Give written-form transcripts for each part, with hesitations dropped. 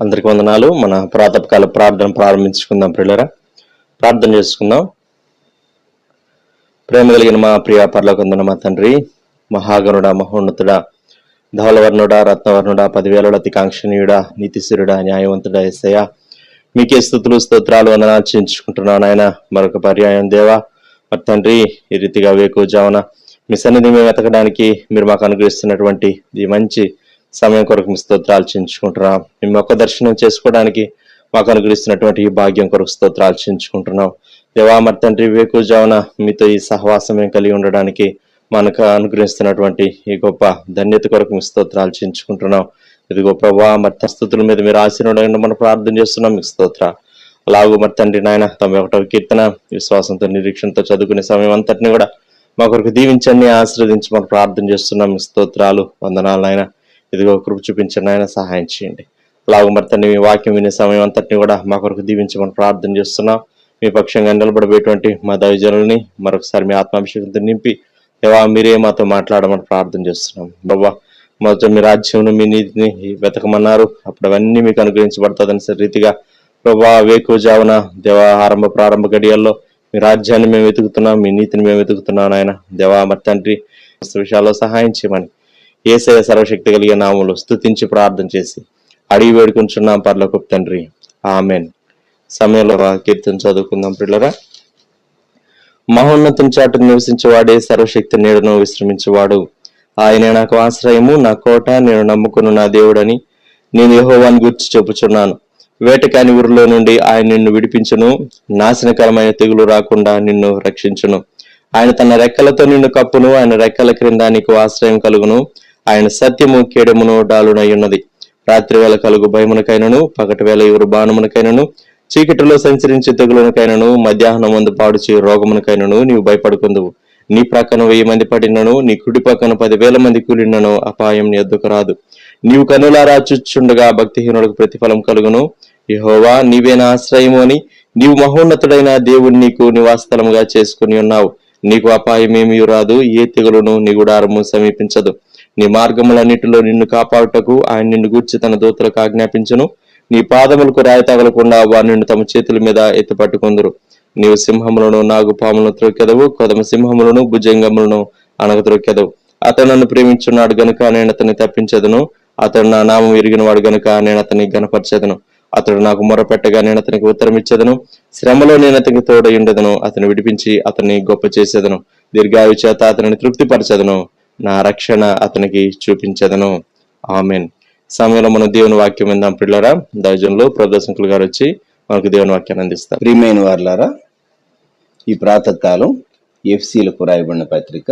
అందరికి వందనాలు. మన ప్రాతకాల ప్రార్థన ప్రారంభించుకుందాం. ప్రియులరా, ప్రార్థన చేసుకుందాం. ప్రేమ కలిగిన మా ప్రియ పరలోకందున్న మా తండ్రి, మహాగణుడా, మహోన్నతుడా, ధవలవర్ణుడా, రత్నవర్ణుడా, 10,000 అతికాంక్షణీయుడా, నీతిశిరుడా, న్యాయవంతుడా యేసయ్య, మీకే స్తుతులు స్తోత్రాలు వందనాలు చెల్లించుకుంటున్నాను. ఆయన మరొక పర్యాయం దేవా, మరి తండ్రి, ఈ రీతిగా వేకువజామున మీ సన్నిధి మేము వెతకడానికి మీరు మాకు అనుగ్రహిస్తున్నటువంటి ఈ మంచి సమయం కొరకు మీ స్తోత్రాలు చెల్లించుకుంటున్నాం. మేము ఒక్క దర్శనం చేసుకోవడానికి మాకు అనుగ్రహిస్తున్నటువంటి ఈ భాగ్యం కొరకు స్తోత్రాలు చెల్లించుకుంటున్నాం. దేవా, మరి తండ్రి, వేకువజామున మీతో ఈ సహవాసం కలిగి ఉండడానికి మనకు అనుగ్రహిస్తున్నటువంటి ఈ గొప్ప ధన్యత కొరకు మీ స్తోత్రాలు చెల్లించుకుంటున్నాం. ఇదిగో ప్రభా, మరి స్థుతుల మీద మీరు ఆశీర్వాదం మనం ప్రార్థన చేస్తున్నాం. మీకు స్తోత్ర. అలాగూ మరి తండ్రి నాయన 91వ కీర్తన విశ్వాసంతో నిరీక్షణతో చదువుకునే సమయం అంతటిని కూడా మా కొరకు దీవించండి, ఆశీర్వదించి మనం ప్రార్థన చేస్తున్నాం. మీ స్తోత్రాలు, వందనాలు ఆయన. ఇదిగో కృప చూపించండి ఆయన, సహాయం చేయండి. అలాగూ మరి తండ్రి, మీ వాక్యం వినే సమయం అంతటిని కూడా మా కొరకు దీవించి మనం ప్రార్థన చేస్తున్నాం. మీ పక్షంగా నిలబడబోయేటువంటి మా దైవజనుల్ని మరొకసారి మీ ఆత్మాభిషేకంతో నింపి దేవా మీరే మాతో మాట్లాడమని ప్రార్థన చేస్తున్నాం. బాబా, మొదట మీ రాజ్యం మీ నీతిని వెతకమన్నారు, అప్పుడు అవన్నీ మీకు అనుగ్రహించబడుతుందని రీతిగా ప్రభా వేకువజామున దేవా ఆరంభ ప్రారంభ గడియల్లో మీ రాజ్యాన్ని మేము వెతుకుతున్నాం, మీ నీతిని మేము వెతుకుతున్నాం ఆయన. దేవా మరి తండ్రి, విషయాల్లో సహాయం చేయమని యేసయ్య సర్వశక్తి కలిగిన నామములో స్తుతించి ప్రార్థన చేసి అడిగి వేడుకుంటున్నాం పరలోకపు తండ్రి, ఆమెన్. సమయంలో కీర్తన చదువుకుందాం. పిల్లరా, మహోన్నతం చాటును నివసించేవాడే సర్వశక్తి నీడను విశ్రమించేవాడు. ఆయన నాకు ఆశ్రయము, నా కోట, నేను నమ్ముకున్న నా దేవుడని నేను యెహోవాను గూర్చి చెప్పుచున్నాను. వేటకాని ఊరిలో నుండి ఆయన నిన్ను విడిపించును, నాశనకరమైన తెగులు రాకుండా నిన్ను రక్షించును. ఆయన తన రెక్కలతో నిన్ను కప్పును, ఆయన రెక్కల క్రింద నీకు ఆశ్రయం కలుగును. ఆయన సత్యము కేడమును డాలునయ్యున్నది. రాత్రి వేళ కలుగు భయమునకైనను, పగటి వేళ ఎవరు బాణమునకైనను, చీకటిలో సంచరించే తెగులునకైనను, మధ్యాహ్నం మందు పాడుచే రోగమునకైనను నీవు భయపడుకుందువు. నీ ప్రక్కన 1000 మంది పడినను, నీ కుడి పక్కన 10,000 మంది కూలినను అపాయం నీ ఎద్దుకు రాదు. నీవు కన్నులారా చూచుచుండగా భక్తిహీనులకు ప్రతిఫలం కలుగును. యెహోవా నీవే నా ఆశ్రయము అని నీవు మహోన్నతుడైన దేవుని నీకు నివాసస్థలముగా చేసుకుని ఉన్నావు. నీకు అపాయమేమీ రాదు, ఏ తెగులును నీ గుడారము సమీపించదు. నీ మార్గములన్నిటిలో నిన్ను కాపాడుటకు ఆయన నిన్ను గూర్చి తన దూతలకు ఆజ్ఞాపించును. నీ పాదములకు రాయి తగలకుండా వారు నిన్ను తమ చేతుల మీద ఎత్తిపట్టుకుందురు. నీవు సింహములను, నాగుపాములను త్రొక్కెదవు, కొదమ సింహములను, భుజంగములను అనగత్రొక్కెదవు. అతడు నన్ను ప్రేమించున్నాడు గనుక నేను అతన్ని తప్పించదును. అతడు నా నామం ఎరిగిన వాడు గనుక నేను అతన్ని గనపరచెదను. అతడు నాకు మొరపెట్టగా నేను అతనికి ఉత్తరం ఇచ్చేదను. శ్రమలో నేను అతనికి తోడయుండెదను. అతను విడిపించి అతన్ని గొప్ప చేసేదను. దీర్ఘాయు చేత అతనిని తృప్తిపరచెదను. నా రక్షణ అతనికి చూపించెదను. ఆమెన్. సమయంలో మనం దేవుని వాక్యం విందాం. పిల్లరా, దైవజనులు ప్రదర్శకులు గారు వచ్చి మనకు దేవుని వాక్యాన్ని అందిస్తారు. ప్రియమైన వారులారా, ఈ ప్రాతకాలం ఎఫ్సీలకు రాయబడిన పత్రిక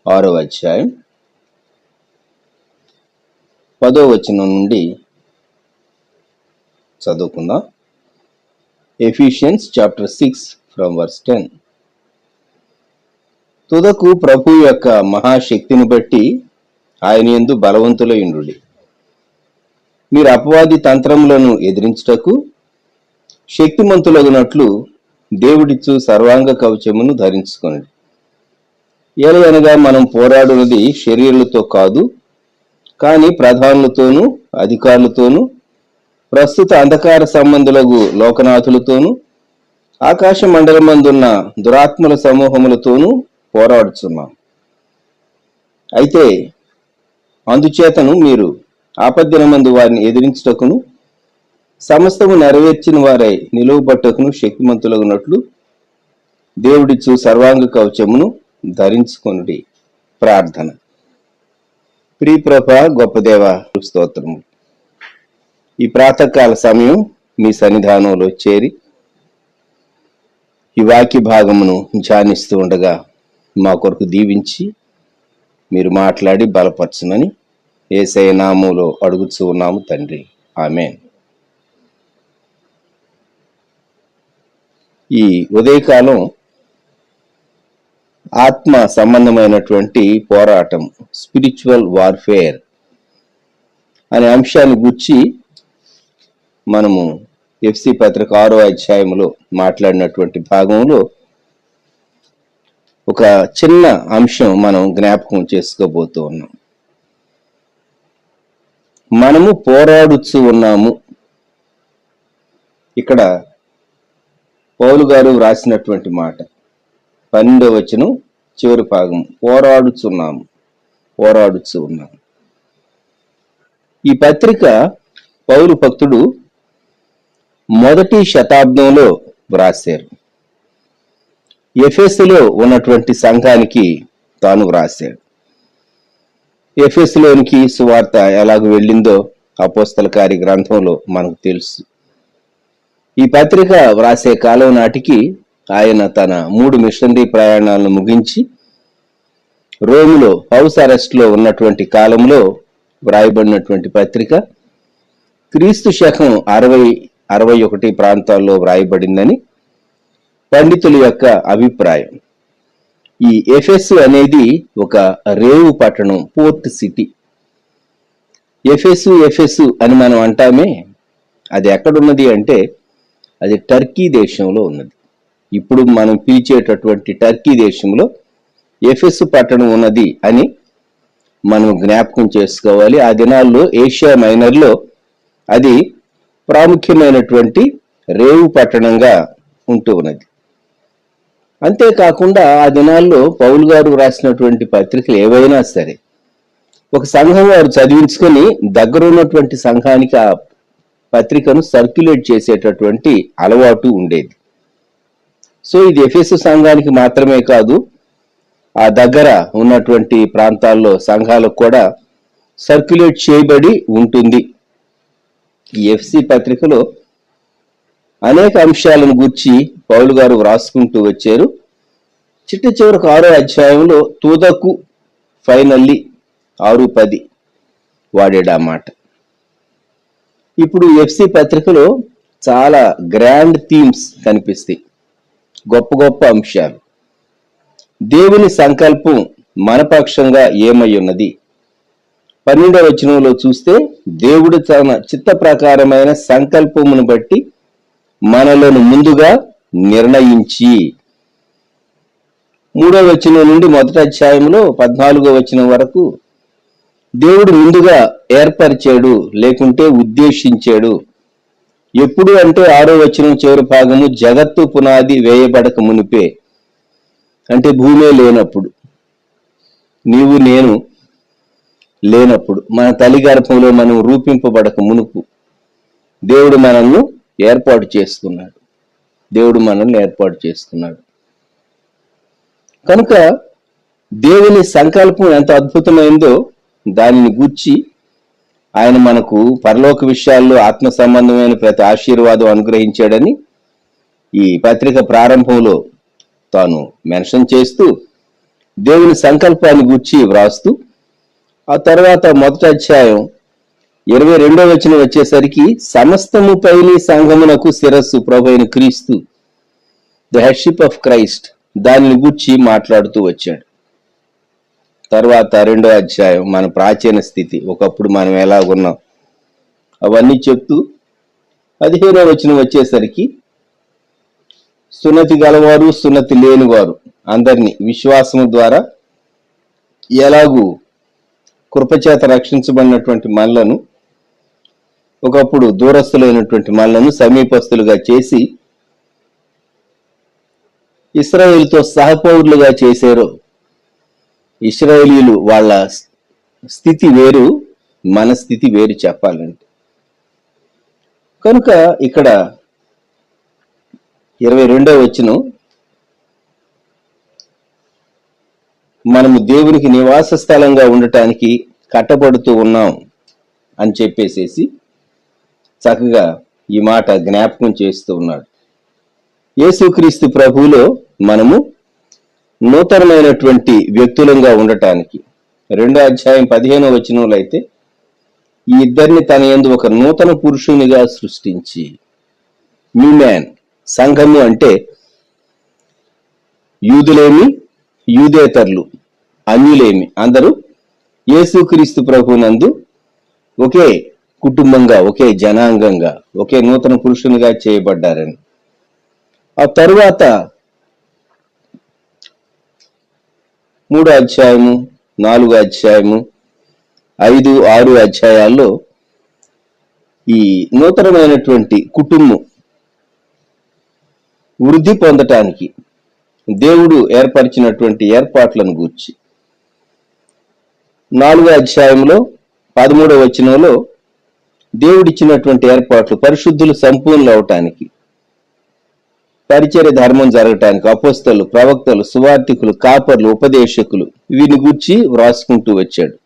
6వ అధ్యాయం 10వ వచనం నుండి చదువుకుందాం. Ephesians chapter 6 from verse 10. తుదకు ప్రభు యొక్క మహాశక్తిని బట్టి ఆయన యందు బలవంతులయుండుడి. మీరు అపవాది తంత్రములను ఎదిరించుటకు శక్తిమంతులగునట్లు దేవుడిచ్చు సర్వాంగ కవచమును ధరించుకొనుడి. ఏలయనగా మనం పోరాడునది శరీరులతో కాదు, కానీ ప్రధానులతోనూ, అధికారులతోనూ, ప్రస్తుత అంధకార సంబంధులకు లోకనాథులతోనూ, ఆకాశ మండలమందున్న దురాత్మల సమూహములతోనూ పోరాడుచున్నాం. అయితే అందుచేతను మీరు ఆపద్దినమందు వారిని ఎదిరించుటకును, సమస్తము నెరవేర్చిన వారై నిలువబట్టకును శక్తిమంతులగునట్లు దేవుడిచ్చు సర్వాంగ కవచమును ధరించుకొనుడి. ప్రార్థన. ప్రియప్రభ, గొప్ప దేవ, స్తోత్రము. ఈ ప్రాతకాల సమయం మీ సన్నిధానంలో చేరి ఈ వాక్య భాగమును ధ్యానిస్తూ ఉండగా మా కొరకు దీవించి మీరు మాట్లాడి బలపరచునని యేసయ్య నామములో అడుగుచూ ఉన్నాము తండ్రి, ఆమేన్. ఈ ఉదయకాలం ఆత్మ సంబంధమైనటువంటి పోరాటం, స్పిరిచువల్ వార్ఫేర్ అనే అంశాన్ని గురించి మనము ఎఫ్సి పత్రిక 6వ అధ్యాయంలో మాట్లాడినటువంటి భాగంలో ఒక చిన్న అంశం మనం జ్ఞాపకం చేసుకోబోతూ ఉన్నాం. మనము పోరాడుచు ఉన్నాము. ఇక్కడ పౌలు గారు వ్రాసినటువంటి మాట 12వ వచనం చివరి భాగం, పోరాడుచు ఉన్నాము. ఈ పత్రిక పౌలు భక్తుడు మొదటి శతాబ్దంలో వ్రాశారు. ఎఫెసులో ఉన్నటువంటి సంఘానికి తాను వ్రాశాడు. ఎఫెసులోనికి సువార్త ఎలాగ వెళ్ళిందో అపోస్తల కార్య గ్రంథంలో మనకు తెలుసు. ఈ పత్రిక వ్రాసే కాలం నాటికి ఆయన తన 3 మిషనరీ ప్రయాణాలను ముగించి రోములో హౌస్ అరెస్ట్ లో ఉన్నటువంటి కాలంలో వ్రాయబడినటువంటి పత్రిక క్రీస్తు శకం 60-61 ప్రాంతాల్లో వ్రాయబడిందని పండితుల యొక్క అభిప్రాయం. ఈ ఎఫెసు అనేది ఒక రేవు పట్టణం, పోర్ట్ సిటీ. ఎఫెసు అని మనం అంటామే, అది ఎక్కడున్నది అంటే అది టర్కీ దేశంలో ఉన్నది. ఇప్పుడు మనం పిలిచేటటువంటి టర్కీ దేశంలో ఎఫెసు పట్టణం ఉన్నది అని మనం జ్ఞాపకం చేసుకోవాలి. ఆ దినాల్లో ఏషియా మైనర్లో అది ప్రాముఖ్యమైనటువంటి రేవు పట్టణంగా ఉంటూ ఉన్నది. అంతేకాకుండా ఆ దినాల్లో పౌలు గారు రాసినటువంటి పత్రికలు ఏవైనా సరే ఒక సంఘం వారు చదివించుకొని దగ్గర ఉన్నటువంటి సంఘానికి ఆ పత్రికను సర్క్యులేట్ చేసేటటువంటి అలవాటు ఉండేది. సో ఇది ఎఫెసు సంఘానికి మాత్రమే కాదు, ఆ దగ్గర ఉన్నటువంటి ప్రాంతాల్లో సంఘాలకు కూడా సర్క్యులేట్ చేయబడి ఉంటుంది. ఈ ఎఫ్సి పత్రికలో అనేక అంశాలను గురించి పౌలు గారు వ్రాసుకుంటూ వచ్చారు. చిట్ట చివరకు 6వ అధ్యాయంలో తుదకు ఫైనల్లీ 6:10 వాడాడు ఆ మాట. ఇప్పుడు ఎఫ్సి పత్రికలో చాలా గ్రాండ్ థీమ్స్ కనిపిస్తాయి, గొప్ప గొప్ప అంశాలు. దేవుని సంకల్పం మనపక్షంగా ఏమై ఉన్నది? 12వ వచనంలో చూస్తే దేవుడు తన చిత్త ప్రకారమైన సంకల్పమును బట్టి మనలను ముందుగా నిర్ణయించి, 3వ వచనం నుండి మొదటి అధ్యాయంలో 14వ వచనం వరకు దేవుడు ముందుగా ఏర్పరిచాడు, లేకుంటే ఉద్దేశించాడు. ఎప్పుడు అంటే 6వ వచనం చివరి భాగము, జగత్తు పునాది వేయబడక మునిపే, అంటే భూమే లేనప్పుడు, నీవు నేను లేనప్పుడు, మన తల్లి గర్భంలో మనం రూపింపబడక మునుపు దేవుడు మనల్ని ఏర్పాటు చేసుకున్నాడు. కనుక దేవుని సంకల్పం ఎంత అద్భుతమైందో దానిని గూర్చి ఆయన మనకు పరలోక విషయాల్లో ఆత్మ సంబంధమైన ప్రతి ఆశీర్వాదం అనుగ్రహించాడని ఈ పత్రిక ప్రారంభంలో తాను మెన్షన్ చేస్తూ దేవుని సంకల్పాన్ని గూర్చి వ్రాస్తూ, ఆ తర్వాత మొదటి అధ్యాయం 22వ వచనం వచ్చేసరికి సమస్తము పైని సంఘమునకు శిరస్సు ప్రభువైన క్రీస్తు, ద హెడ్షిప్ ఆఫ్ క్రైస్ట్, దానిని గూర్చి మాట్లాడుతూ వచ్చాడు. తర్వాత 2వ అధ్యాయం మన ప్రాచీన స్థితి, ఒకప్పుడు మనం ఎలా ఉన్నాం అవన్నీ చెప్తూ 15వ వచనం వచ్చేసరికి సున్నతి గలవారు సున్నతి లేనివారు అందరినీ విశ్వాసము ద్వారా ఎలాగూ కృపచేత రక్షించబడినటువంటి మనలను, ఒకప్పుడు దూరస్తులైనటువంటి మనలను సమీపస్తులుగా చేసి ఇశ్రాయేలుతో సహపౌరులుగా చేశారో, ఇశ్రాయేలీలు వాళ్ళ స్థితి వేరు, మన స్థితి వేరు చెప్పాలంటే. కనుక ఇక్కడ 22వ వచనం, మనము దేవునికి నివాస స్థలంగా ఉండటానికి కట్టబడుతూ ఉన్నాం అని చెప్పేసేసి చక్కగా ఈ మాట జ్ఞాపకం చేస్తూ ఉన్నాడు. యేసుక్రీస్తు ప్రభువులో మనము నూతనమైనటువంటి వ్యక్తులంగా ఉండటానికి 2వ అధ్యాయం 15వ వచనంలో అయితే ఈ ఇద్దరిని తన యందు ఒక నూతన పురుషునిగా సృష్టించి, న్యూ మ్యాన్, సంఘము అంటే యూదులేమి యూదేతరులు అన్యులేమి అందరూ యేసుక్రీస్తు ప్రభువునందు ఒకే కుటుంబంగా, ఒకే జనాంగంగా, ఒకే నూతన పురుషునిగా చేయబడ్డారని. ఆ తరువాత 3వ అధ్యాయము 4వ అధ్యాయము 5, 6 అధ్యాయాల్లో ఈ నూతనమైనటువంటి కుటుంబం వృద్ధి పొందటానికి దేవుడు ఏర్పరిచినటువంటి ఏర్పాట్లను గూర్చి 4వ అధ్యాయంలో 13వ వచనంలో దేవుడిచ్చినటువంటి ఏర్పాట్లు పరిశుద్ధులు సంపూర్ణులు అవటానికి, పరిచర్య ధర్మం జరగటానికి అపోస్తలు, ప్రవక్తలు, సువార్థికులు, కాపర్లు, ఉపదేశకులు వీని గూర్చి వ్రాసుకుంటూ వచ్చాడు.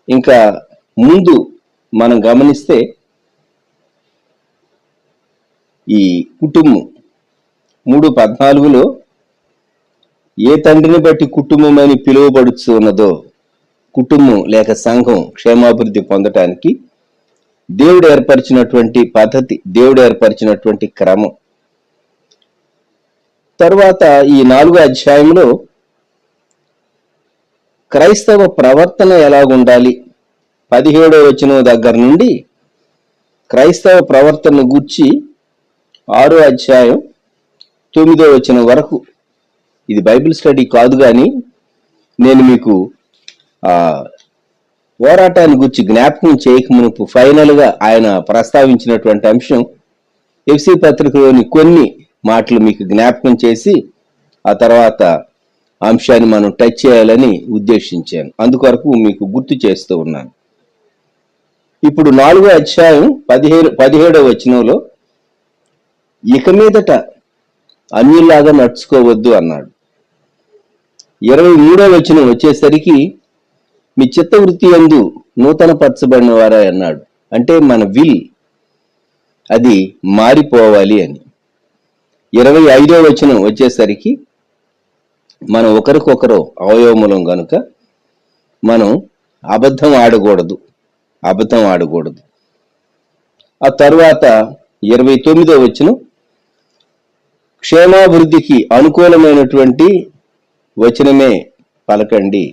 ఇంకా ముందు మనం గమనిస్తే ఈ కుటుంబం 3:14లో ఏ తండ్రిని బట్టి కుటుంబం అని పిలువబడుతూ ఉన్నదో కుటుంబం లేక సంఘం క్షేమాభివృద్ధి పొందటానికి దేవుడు ఏర్పరిచినటువంటి పద్ధతి, దేవుడు ఏర్పరిచినటువంటి క్రమం. తర్వాత ఈ 4వ అధ్యాయంలో క్రైస్తవ ప్రవర్తన ఎలాగుండాలి 17వ వచనం దగ్గర నుండి క్రైస్తవ ప్రవర్తన గూర్చి 6వ అధ్యాయం 9వ వచనం వరకు. ఇది బైబిల్ స్టడీ కాదు, కానీ నేను మీకు పోరాటాన్ని గురించి జ్ఞాపకం చేయకమునుపు ఫైనల్ గా ఆయన ప్రస్తావించినటువంటి అంశం ఎఫ్సి పత్రికలోని కొన్ని మాటలు మీకు జ్ఞాపకం చేసి ఆ తర్వాత అంశాన్ని మనం టచ్ చేయాలని ఉద్దేశించాను. అందుకొరకు మీకు గుర్తు చేస్తూ ఉన్నాను. ఇప్పుడు 4వ అధ్యాయం 17వ వచనంలో ఇక మీదట అన్యుల్లాగా నడుచుకోవద్దు అన్నాడు. 23వ వచనం వచ్చేసరికి మీ చిత్తవృత్తి యందు నూతన పరచబడిన వారా అన్నాడు. అంటే మన విల్ అది మారిపోవాలి అని. 25వ వచనం వచ్చేసరికి మనం ఒకరికొకరు అవయవములం గనుక మనం అబద్ధం ఆడకూడదు. ఆ తర్వాత 29వ వచనం క్షేమాభివృద్ధికి అనుకూలమైనటువంటి వచనమే పలకండి,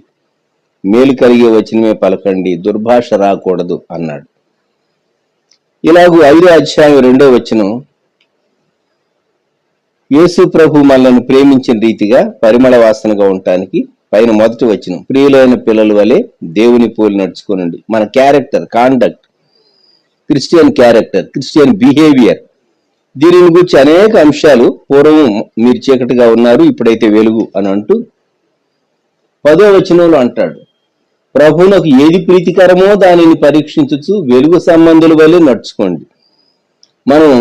మేలు కలిగే వచనమే పలకండి, దుర్భాష రాకూడదు అన్నాడు. ఇలాగూ 5వ అధ్యాయం 2వ వచనం యేసు ప్రభు మనల్ని ప్రేమించిన రీతిగా పరిమళ వాసనగా ఉండటానికి పైన మొదటి వచనం ప్రియులైన పిల్లల వలె దేవుని పోలి నడుచుకోనండి. మన character, conduct, Christian character, Christian behaviour, దీనిని గురించి అనేక అంశాలు పూర్వం మీరు చీకటిగా ఉన్నారు ఇప్పుడైతే వెలుగు అని అంటూ 10వ వచనంలో అంటాడు ప్రభువునకు ఏది ప్రీతికరమో దానిని పరీక్షించుచు వెలుగు సంబంధుల వల్లే నడుచుకోండి. మనం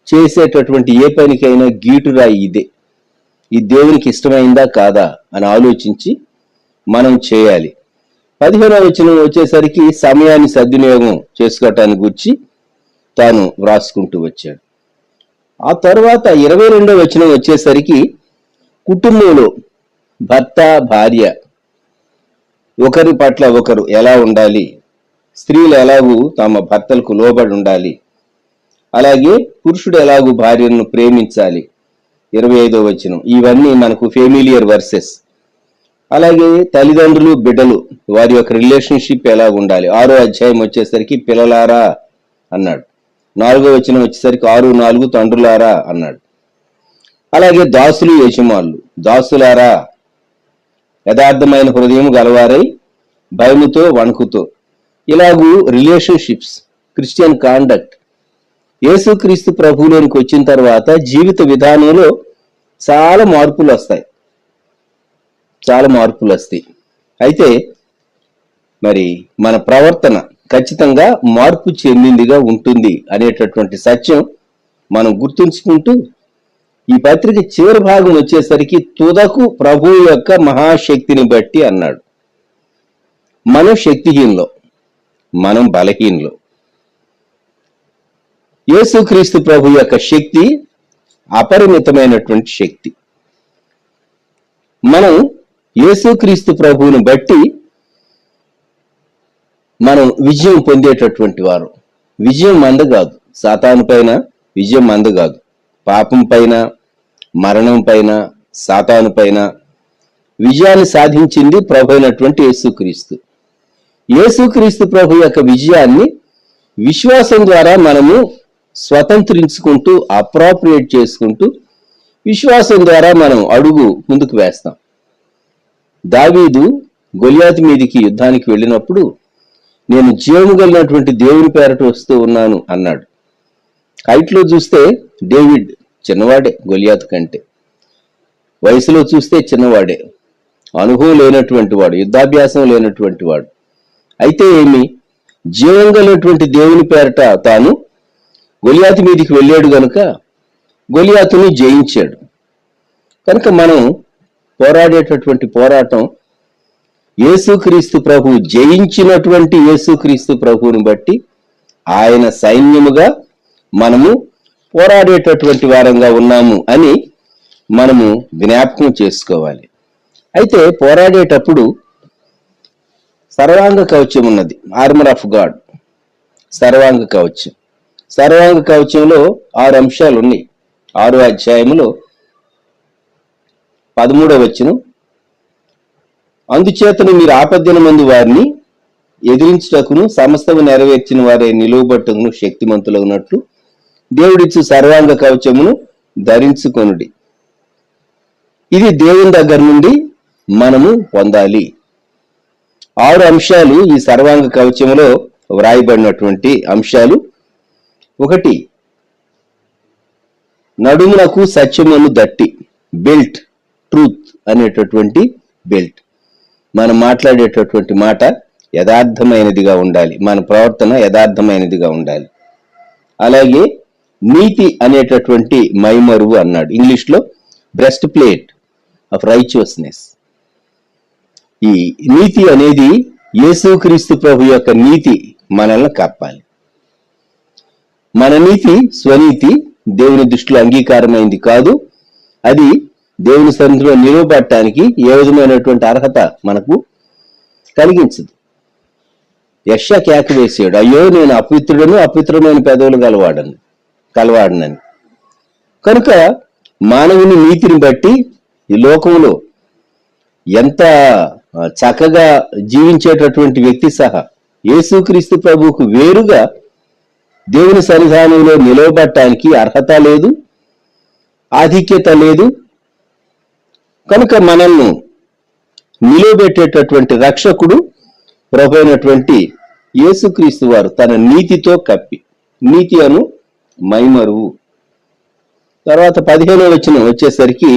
చేసేటటువంటి ఏ పనికైనా గీటురాయి ఇదే, ఈ దేవునికి ఇష్టమైందా కాదా అని ఆలోచించి మనం చేయాలి. 15వ వచనం వచ్చేసరికి సమయాన్ని సద్వినియోగం చేసుకోవటానికి గురించి తాను వ్రాసుకుంటూ వచ్చాడు. ఆ తర్వాత 22వ వచనం వచ్చేసరికి కుటుంబంలో భర్త భార్య ఒకరి పట్ల ఒకరు ఎలా ఉండాలి, స్త్రీలు ఎలాగూ తమ భర్తలకు లోబడి ఉండాలి, అలాగే పురుషుడు ఎలాగూ భార్యను ప్రేమించాలి. 25వ వచనం ఇవన్నీ మనకు ఫెమిలియర్ వర్సెస్. అలాగే తల్లిదండ్రులు బిడ్డలు వారి యొక్క రిలేషన్షిప్ ఎలా ఉండాలి. 6వ అధ్యాయం వచ్చేసరికి పిల్లలారా అన్నాడు. 4వ వచనం వచ్చేసరికి 6:4 తండ్రులారా అన్నాడు. అలాగే దాసులు యజమానులు, దాసులారా యథార్థమైన హృదయం గలవారై భయముతో వణుకుతో, ఇలాగూ రిలేషన్షిప్స్, క్రిస్టియన్ కాండక్ట్. యేసుక్రీస్తు ప్రభువులోనికి వచ్చిన తర్వాత జీవిత విధానంలో చాలా మార్పులు వస్తాయి. అయితే మరి మన ప్రవర్తన ఖచ్చితంగా మార్పు చెందిందిగా ఉంటుంది అనేటటువంటి సత్యం మనం గుర్తుంచుకుంటూ ఈ పత్రిక చివరి భాగం వచ్చేసరికి తుదకు ప్రభువు యొక్క మహాశక్తిని బట్టి అన్నాడు. మనం శక్తిహీనులు, మనం బలహీనులు. యేసుక్రీస్తు ప్రభు యొక్క శక్తి అపరిమితమైనటువంటి శక్తి. మనం యేసుక్రీస్తు ప్రభువుని బట్టి మనం విజయం పొందేటటువంటి వారు. విజయం మంద కాదు, సాతాను పైన విజయం మంద కాదు, పాపం పైన, మరణం పైన, సాతాను పైన విజయాన్ని సాధించింది ప్రభు అయినటువంటి యేసుక్రీస్తు. యేసుక్రీస్తు ప్రభు యొక్క విజయాన్ని విశ్వాసం ద్వారా మనము స్వతంత్రించుకుంటూ అప్రాప్రియేట్ చేసుకుంటూ విశ్వాసం ద్వారా మనం అడుగు ముందుకు వేస్తాం. దావీదు గొలియాతు మీదికి యుద్ధానికి వెళ్ళినప్పుడు నేను జీవము కలిగినటువంటి దేవుని పేరట వస్తూ ఉన్నాను అన్నాడు. హైట్లో చూస్తే డేవిడ్ చిన్నవాడే గొలియాతు కంటే, వయసులో చూస్తే చిన్నవాడే, అనుభవం లేనటువంటి వాడు, యుద్ధాభ్యాసం లేనటువంటి వాడు. అయితే ఏమి, జీవం కలిగినటువంటి దేవుని పేరట తాను గొలియాతు మీదికి వెళ్ళాడు గనుక గొలియాతుని జయించాడు. కనుక మనం పోరాడేటటువంటి పోరాటం యేసుక్రీస్తు ప్రభు జయించినటువంటి యేసుక్రీస్తు ప్రభువుని బట్టి ఆయన సైన్యముగా మనము పోరాడేటటువంటి వారంగా ఉన్నాము అని మనము జ్ఞాపకం చేసుకోవాలి. అయితే పోరాడేటప్పుడు సర్వాంగ కవచం ఉన్నది, ఆర్మర్ ఆఫ్ గాడ్. సర్వాంగ కవచం, సర్వాంగ కవచంలో 6 అంశాలు ఉన్నాయి. 6వ అధ్యాయములో 13వ వచనం, అందుచేతను మీరు ఆపద్దినమందు వారిని ఎదిరించుటకును సమస్తము నెరవేర్చిన వారే నిలువబట్టును శక్తిమంతులగునట్లు దేవుడిచ్చు సర్వాంగ కవచమును ధరించుకొనుడి. ఇది దేవుని దగ్గర నుండి మనము పొందాలి. 6 అంశాలు ఈ సర్వాంగ కవచములో వ్రాయబడినటువంటి అంశాలు. 1, నడుమునకు సత్యమును దట్టి, బెల్ట్, ట్రూత్ అనేటటువంటి బెల్ట్. మనం మాట్లాడేటటువంటి మాట యథార్థమైనదిగా ఉండాలి, మన ప్రవర్తన యథార్థమైనదిగా ఉండాలి. అలాగే నీతి అనేటటువంటి మైమరువు అన్నాడు, ఇంగ్లీష్లో బ్రెస్ట్ ప్లేట్ ఆఫ్ రైచియస్నెస్. ఈ నీతి అనేది యేసుక్రీస్తు ప్రభు యొక్క నీతి మనల్ని కప్పాలి. మన నీతి స్వనీతి దేవుని దృష్టిలో అంగీకారమైంది కాదు. అది దేవుని సన్నిధిలో నిలవబడటానికి ఏ విధమైనటువంటి అర్హత మనకు కలిగించదు. యెషయా కేక వేసాడు, అయ్యో నేను అపవిత్రుడను, అపవిత్రమైన పెదవులు కలవాడనని. కనుక మానవుని నీతిని బట్టి ఈ లోకంలో ఎంత చక్కగా జీవించేటటువంటి వ్యక్తి సహా యేసుక్రీస్తు ప్రభువుకు వేరుగా దేవుని సన్నిధానంలో నిలవబడటానికి అర్హత లేదు, ఆధిక్యత లేదు. కనుక మనల్ని నిలవబెట్టేటటువంటి రక్షకుడు ప్రభు అయినటువంటి యేసుక్రీస్తు వారు తన నీతితో కప్పి, నీతి అను మైమరువు. తర్వాత 15వ వచనం వచ్చేసరికి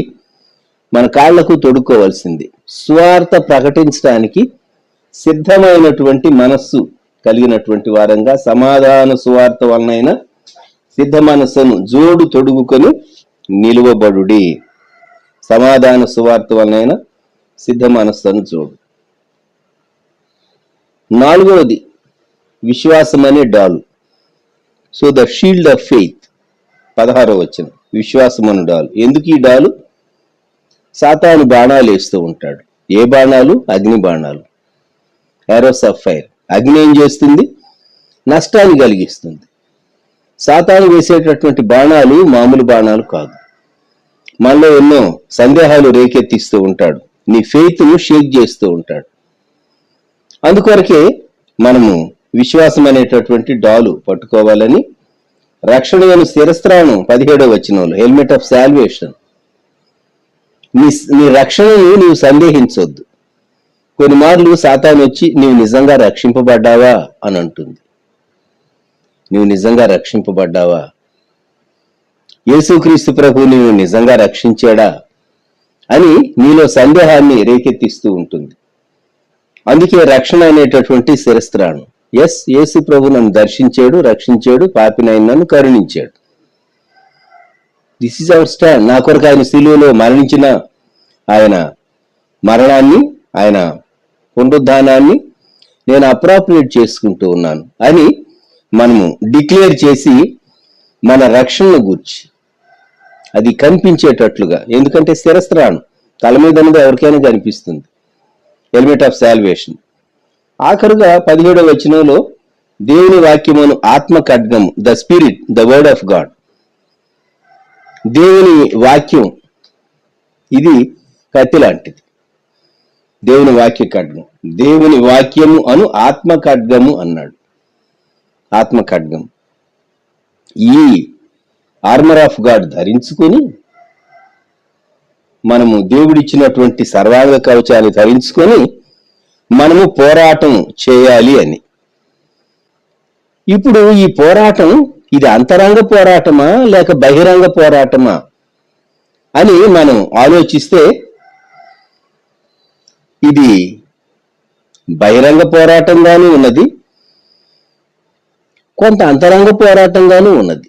మన కాళ్లకు తొడుక్కోవాల్సింది, సువార్త ప్రకటించడానికి సిద్ధమైనటువంటి మనస్సు కలిగినటువంటి వారంగా సమాధాన సువార్త వలనైనా సిద్ధ మనస్సును జోడు తొడుగుకొని నిలువబడుడి. సమాధాన సువార్త వలనైనా సిద్ధ మనస్సును జోడు. 4వది విశ్వాసం అనే డాలు. So the shield of faith, 16వ వచనం, విశ్వాసం అనే డాలు. ఎందుకు ఈ డాలు? సాతాను బాణాలు వేస్తూ ఉంటాడు. ఏ బాణాలు? అగ్ని బాణాలు, యారోస్ ఆఫ్ ఫైర్. అగ్ని ఏం చేస్తుంది? నష్టాన్ని కలిగిస్తుంది. సాతాను వేసేటటువంటి బాణాలు మామూలు బాణాలు కాదు. మనలో ఎన్నో సందేహాలు రేకెత్తిస్తూ ఉంటాడు, నీ ఫెయిత్ను షేక్ చేస్తూ ఉంటాడు. అందుకొరకే మనము విశ్వాసం అనేటటువంటి డాలు పట్టుకోవాలని, రక్షణ శిరస్త్రాణం 17వ వచనంలో, హెల్మెట్ ఆఫ్ సాల్వేషన్. నీ రక్షణను నీవు సందేహించొద్దు. కొన్ని మార్లు సాతాను వచ్చి నీవు నిజంగా రక్షింపబడ్డావా అని అంటుంది. నీవు నిజంగా రక్షింపబడ్డావా? యేసుక్రీస్తు ప్రభు నీవు నిజంగా రక్షించాడా అని నీలో సందేహాన్ని రేకెత్తిస్తూ ఉంటుంది. అందుకే రక్షణ అనేటటువంటి శిరస్త్రాణం. యేసు ప్రభు నన్ను దర్శించాడు, రక్షించాడు, పాపినైన నన్ను కరుణించాడు. This is our stand. నా కొరకు ఆయన శిలువలో మరణించిన ఆయన మరణాన్ని, ఆయన పునరుద్ధానాన్ని నేను అప్రాప్రియేట్ చేసుకుంటూ ఉన్నాను అని మనము డిక్లేర్ చేసి మన రక్షణను గూర్చి అది కనిపించేటట్లుగా, ఎందుకంటే శిరస్త్రాణం తల మీద అనేది ఎవరికైనా కనిపిస్తుంది, హెల్మెట్ ఆఫ్ సాల్వేషన్. ఆఖరుగా 17వ వచనంలో దేవుని వాక్యమును ఆత్మ ఖడ్గము, the spirit, the word of God. దేవుని వాక్యం ఇది కత్తి లాంటిది. దేవుని వాక్య ఖడ్గం, దేవుని వాక్యము అను ఆత్మ ఖడ్గము అన్నాడు. ఆత్మ ఖడ్గం. ఈ ఆర్మర్ ఆఫ్ గాడ్ ధరించుకొని మనము దేవుడిచ్చినటువంటి సర్వాంగ కవచాన్ని ధరించుకొని మనము పోరాటం చేయాలి అని. ఇప్పుడు ఈ పోరాటం ఇది అంతరంగ పోరాటమా లేక బహిరంగ పోరాటమా అని మనం ఆలోచిస్తే ఇది బహిరంగ పోరాటంగానూ ఉన్నది, కొంత అంతరంగ పోరాటంగానూ ఉన్నది.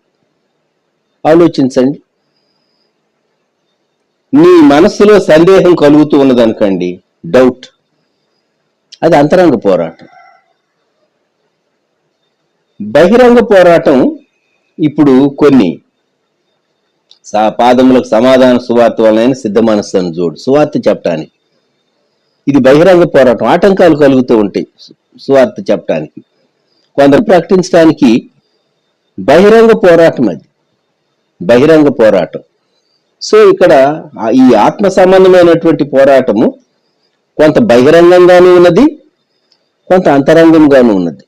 ఆలోచించండి. నీ మనస్సులో సందేహం కలుగుతూ ఉన్నదనుకోండి, డౌట్, అది అంతరంగ పోరాటం. బహిరంగ పోరాటం ఇప్పుడు కొన్ని పాదములకు సమాధాన సువార్త వలన సిద్ధ మనస్సును చూడు, సువార్త చెప్పడానికి. ఇది బహిరంగ పోరాటం. ఆటంకాలు కలుగుతూ ఉంటాయి సువార్త చెప్పడానికి, కొందరు ప్రకటించడానికి. బహిరంగ పోరాటం అది, బహిరంగ పోరాటం. సో ఇక్కడ ఈ ఆత్మ సంబంధమైనటువంటి పోరాటము కొంత బహిరంగంగానూ ఉన్నది, కొంత అంతరంగంగానూ ఉన్నది.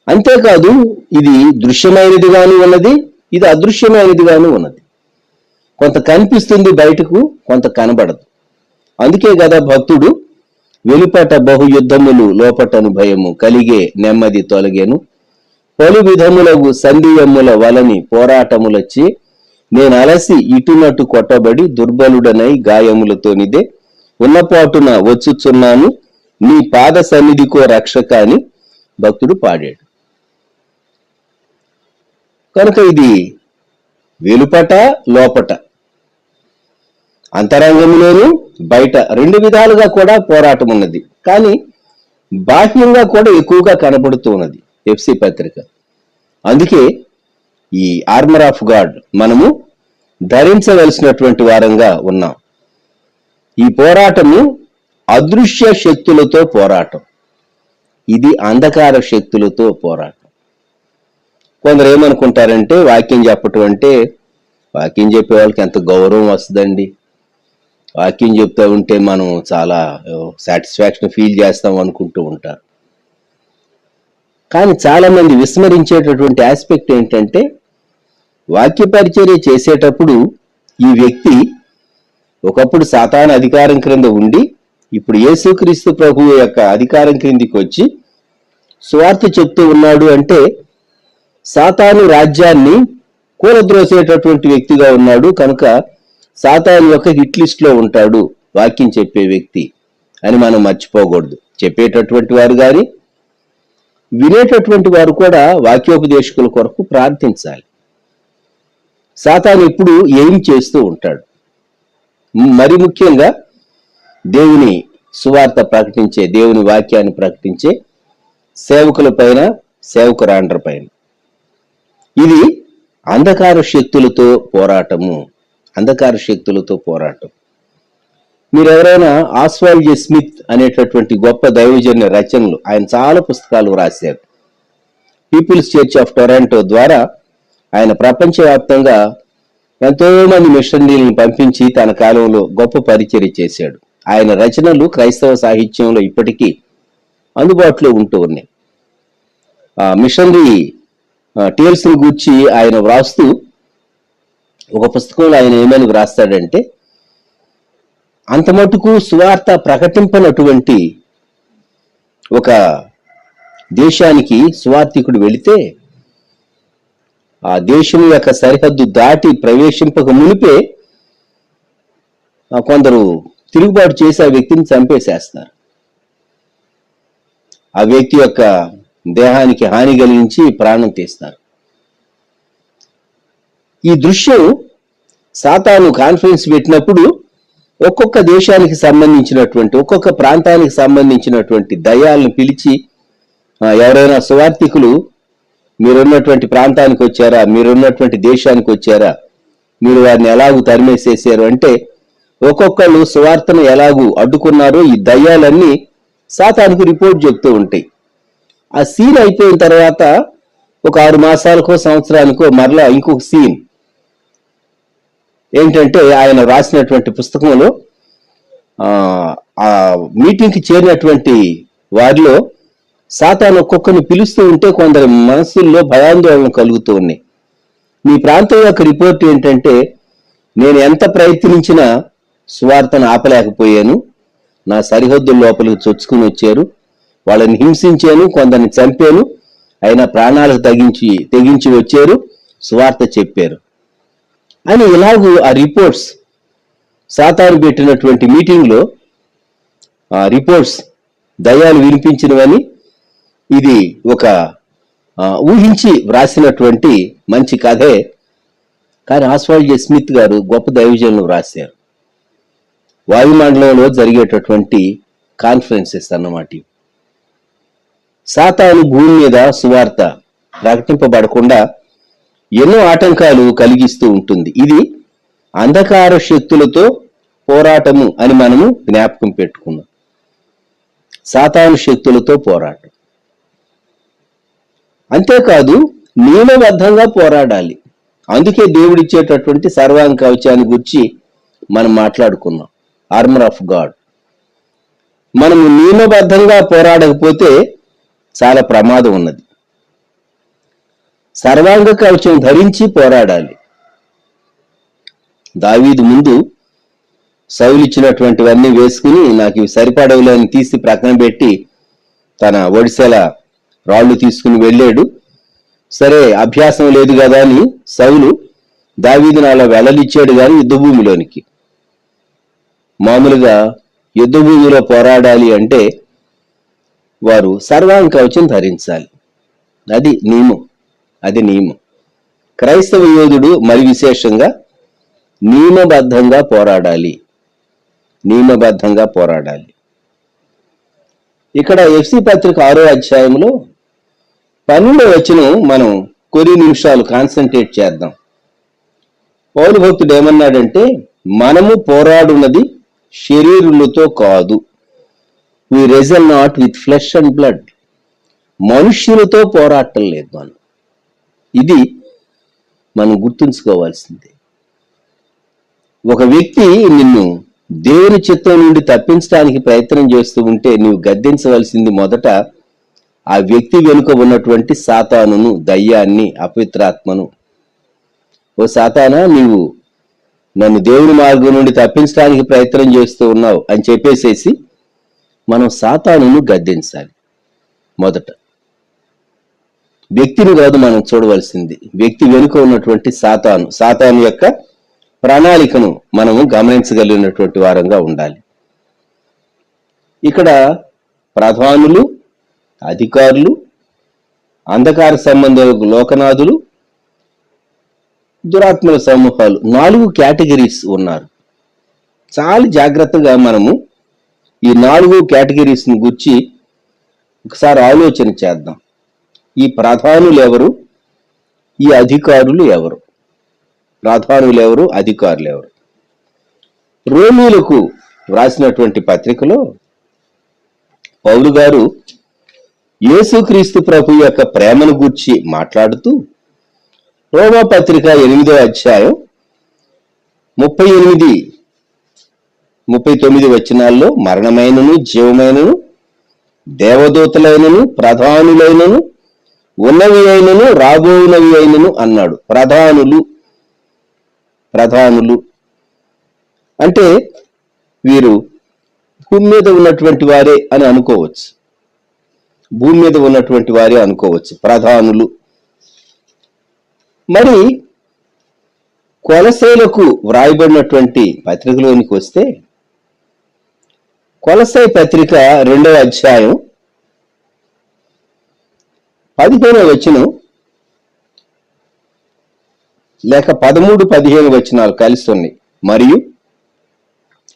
అంతేకాదు ఇది దృశ్యమైనదిగాను ఉన్నది, ఇది అదృశ్యమైనదిగాను ఉన్నది. కొంత కనిపిస్తుంది బయటకు, కొంత కనబడదు. అందుకే కదా భక్తుడు వెలుపట బహు యుద్ధములు లోపటను భయము కలిగే నెమ్మది తొలగేను, పలు విధములకు సంధియముల వలని పోరాటములొచ్చి నేను అలసి ఇటునటు కొట్టబడి దుర్బలుడనై గాయములతోనిదే ఉన్నపాటున వచ్చుచున్నాను నీ పాద సన్నిధికో రక్షక అని భక్తుడు పాడాడు. కనుక ఇది వెలుపట లోపట, అంతరంగంలోను బయట రెండు విధాలుగా కూడా పోరాటం ఉన్నది. కానీ బాహ్యంగా కూడా ఎక్కువగా కనబడుతూ ఉన్నది ఎఫ్సి పత్రిక. అందుకే ఈ ఆర్మర్ ఆఫ్ గాడ్ మనము ధరించవలసినటువంటి వారంగా ఉన్నాం. ఈ పోరాటము అదృశ్య శక్తులతో పోరాటం, ఇది అంధకార శక్తులతో పోరాటం. కొందరు ఏమనుకుంటారంటే వాక్యం చెప్పటం అంటే, వాక్యం చెప్పే వాళ్ళకి ఎంత గౌరవం వస్తుందండి, వాక్యం చెప్తూ ఉంటే మనం చాలా సాటిస్ఫాక్షన్ ఫీల్ చేస్తాం అనుకుంటూ ఉంటారు. కానీ చాలా మంది విస్మరించేటటువంటి ఆస్పెక్ట్ ఏంటంటే, వాక్య పరిచర్య చేసేటప్పుడు ఈ వ్యక్తి ఒకప్పుడు సాతాను అధికారం క్రింద ఉండి ఇప్పుడు యేసుక్రీస్తు ప్రభువు యొక్క అధికారం క్రిందికి వచ్చి సువార్త చెప్తూ ఉన్నాడు అంటే సాతాను రాజ్యాన్ని కూలద్రోసేటటువంటి వ్యక్తిగా ఉన్నాడు. కనుక సాతాను యొక్క హిట్ లిస్ట్ లో ఉంటాడు వాక్యం చెప్పే వ్యక్తి అని మనం మర్చిపోకూడదు. చెప్పేటటువంటి వారు కానీ వినేటటువంటి వారు కూడా వాక్యోపదేశకుల కొరకు ప్రార్థించాలి. సాతాను ఇప్పుడు ఏం చేస్తూ ఉంటాడు, మరి ముఖ్యంగా దేవుని సువార్త ప్రకటించే, దేవుని వాక్యాన్ని ప్రకటించే సేవకుల పైన, సేవకురాండ్ర పైన. ఇది అంధకార శక్తులతో పోరాటము, అంధకార శక్తులతో పోరాటం. మీరు ఎవరైనా ఆస్వాల్డ్ జె స్మిత్ అనేటటువంటి గొప్ప దైవజన్య రచనలు, ఆయన చాలా పుస్తకాలు రాశారు. పీపుల్స్ చర్చ్ ఆఫ్ టొరంటో ద్వారా ఆయన ప్రపంచవ్యాప్తంగా ఎంతో మంది మిషనరీలను పంపించి తన కాలంలో గొప్ప పరిచర్య చేశాడు. ఆయన రచనలు క్రైస్తవ సాహిత్యంలో ఇప్పటికీ అందుబాటులో ఉంటూ ఉన్నాయి. మిషనరీ టేల్స్ ని గూర్చి ఆయన వ్రాస్తూ ఒక పుస్తకంలో ఆయన ఏమని వ్రాస్తాడంటే, అంత మటుకు సువార్త ప్రకటింపనటువంటి ఒక దేశానికి సువార్థికుడు వెళితే ఆ దేశం యొక్క సరిహద్దు దాటి ప్రవేశింపక మునిపే కొందరు తిరుగుబాటు చేసి ఆ వ్యక్తిని చంపేసేస్తారు. ఆ వ్యక్తి యొక్క దేహానికి హాని కలిగించి ప్రాణం తీస్తారు. ఈ దృశ్యం సాతాను కాన్ఫరెన్స్ పెట్టినప్పుడు ఒక్కొక్క దేశానికి సంబంధించినటువంటి, ఒక్కొక్క ప్రాంతానికి సంబంధించినటువంటి దయ్యాలను పిలిచి, ఎవరైనా సువార్థికులు మీరున్నటువంటి ప్రాంతానికి వచ్చారా, మీరున్నటువంటి దేశానికి వచ్చారా, మీరు వారిని ఎలాగూ తరిమేసేసారు అంటే ఒక్కొక్కళ్ళు సువార్తను ఎలాగూ అడ్డుకున్నారో ఈ దయ్యాలన్నీ సాతానుకు రిపోర్ట్ చెప్తూ ఉంటాయి. ఆ సీన్ అయిపోయిన తర్వాత ఒక 6 మాసాలకో సంవత్సరానికో మరలా ఇంకొక సీన్ ఏంటంటే, ఆయన రాసినటువంటి పుస్తకంలో ఆ మీటింగ్కి చేరినటువంటి వారిలో సాతాను ఒక్కొక్కరిని పిలుస్తూ ఉంటే కొందరి మనసుల్లో భయాందోళన కలుగుతూ ఉన్నాయి. మీ ప్రాంతం యొక్క రిపోర్ట్ ఏంటంటే, నేను ఎంత ప్రయత్నించినా సువార్తను ఆపలేకపోయాను, నా సరిహద్దుల లోపలికి చొచ్చుకుని వచ్చారు, వాళ్ళని హింసించాను, కొందరిని చంపాను, అయినా ప్రాణాలకు తెగించి వచ్చారు, సువార్త చెప్పారు అని ఇలాగూ ఆ రిపోర్ట్స్ సాతాను పెట్టినటువంటి మీటింగ్లో ఆ రిపోర్ట్స్ దయ్యాలు వినిపించినవని ఇది ఒక ఊహించి వ్రాసినటువంటి మంచి కథే. కానీ ఆస్వాల్డ్ జె స్మిత్ గారు గొప్ప దైవజనులు వ్రాశారు. వాయుమండలంలో జరిగేటటువంటి కాన్ఫరెన్సెస్ అన్నమాట. సాతాను భూమి మీద సువార్త ప్రకటింపబడకుండా ఎన్నో ఆటంకాలు కలిగిస్తూ ఉంటుంది. ఇది అంధకార శక్తులతో పోరాటము అని మనము జ్ఞాపకం పెట్టుకున్నాం. సాతాను శక్తులతో పోరాటం. అంతేకాదు నియమబద్ధంగా పోరాడాలి. అందుకే దేవుడిచ్చేటటువంటి సర్వాంగ కవచాన్ని గురించి మనం మాట్లాడుకున్నాం, ఆర్మర్ ఆఫ్ గాడ్. మనము నియమబద్ధంగా పోరాడకపోతే చాలా ప్రమాదం ఉన్నది. సర్వాంగ కవచం ధరించి పోరాడాలి. దావీదు ముందు సౌలు ఇచ్చినటువంటివన్నీ వేసుకుని నాకు ఇవి సరిపడవులని తీసి ప్రక్కన పెట్టి తన ఒడిసెల రాళ్లు తీసుకుని వెళ్ళాడు. సరే, అభ్యాసం లేదు కదా అని సౌలు దావీదును అలా వెళ్లనిచ్చాడు కానీ యుద్ధభూమిలోనికి. మామూలుగా యుద్ధభూమిలో పోరాడాలి అంటే వారు సర్వాంగ కవచం ధరించాలి. అది నియమం. క్రైస్తవ యోధుడు మరి విశేషంగా నియమబద్ధంగా పోరాడాలి. ఇక్కడ ఎఫ్సి పత్రిక 6వ అధ్యాయంలో 12వ వచనం మనం కొన్ని నిమిషాలు కాన్సన్ట్రేట్ చేద్దాం. పౌలు భక్తుడు ఏమన్నాడంటే, మనము పోరాడున్నది శరీరులతో కాదు, we wrestle not with flesh and blood. మనుష్యులతో పోరాటం లేదు మనం. ఇది మనం గుర్తుంచుకోవాల్సిందే. ఒక వ్యక్తి నిన్ను దేవుని చిత్తం నుండి తప్పించడానికి ప్రయత్నం చేస్తూ ఉంటే నీవు గద్దించవలసింది మొదట ఆ వ్యక్తి వెనుక ఉన్నటువంటి సాతానును, దయ్యాన్ని, అపవిత్రాత్మను. ఓ సాతానా, నీవు నన్ను దేవుని మార్గం నుండి తప్పించడానికి ప్రయత్నం చేస్తూ ఉన్నావు అని చెప్పేసేసి మనం సాతానును గద్దించాలి. మొదట వ్యక్తిని కాదు మనం చూడవలసింది, వ్యక్తి వెనుక ఉన్నటువంటి సాతాను యొక్క ప్రణాళికను మనము గమనించగలిగినటువంటి వారంగా ఉండాలి. ఇక్కడ ప్రధానులు, అధికారులు, అంధకార సంబంధ లోకనాథులు, దురాత్మల సమూహాలు, 4 కేటగిరీస్ ఉన్నారు. చాలా జాగ్రత్తగా మనము ఈ 4 కేటగిరీస్ ని గురించి ఒకసారి ఆలోచన చేద్దాం. ఈ ప్రధానులు ఎవరు, ఈ అధికారులు ఎవరు? ప్రధానులు ఎవరు, అధికారులు ఎవరు? రోమీలకు వ్రాసినటువంటి పత్రికలో పౌలు గారు యేసుక్రీస్తు ప్రభు యొక్క ప్రేమను గూర్చి మాట్లాడుతూ రోమా పత్రిక 8వ అధ్యాయం 38-39 వచనాల్లో మరణమైనను, జీవమైనను, దేవదూతలైనను, ప్రధానులైనను, ఉన్నవి అయినను, రాబోవునవి అయినను అన్నాడు. ప్రధానులు అంటే వీరు భూమి మీద ఉన్నటువంటి వారే అని అనుకోవచ్చు. ప్రధానులు. మరి కొలసైలకు వ్రాయబడినటువంటి పత్రికలోనికి వస్తే, కొలసై పత్రిక 2వ అధ్యాయం 15వ వచనం లేక 13-15 వచనాలు కలిసి ఉన్నాయి. మరియు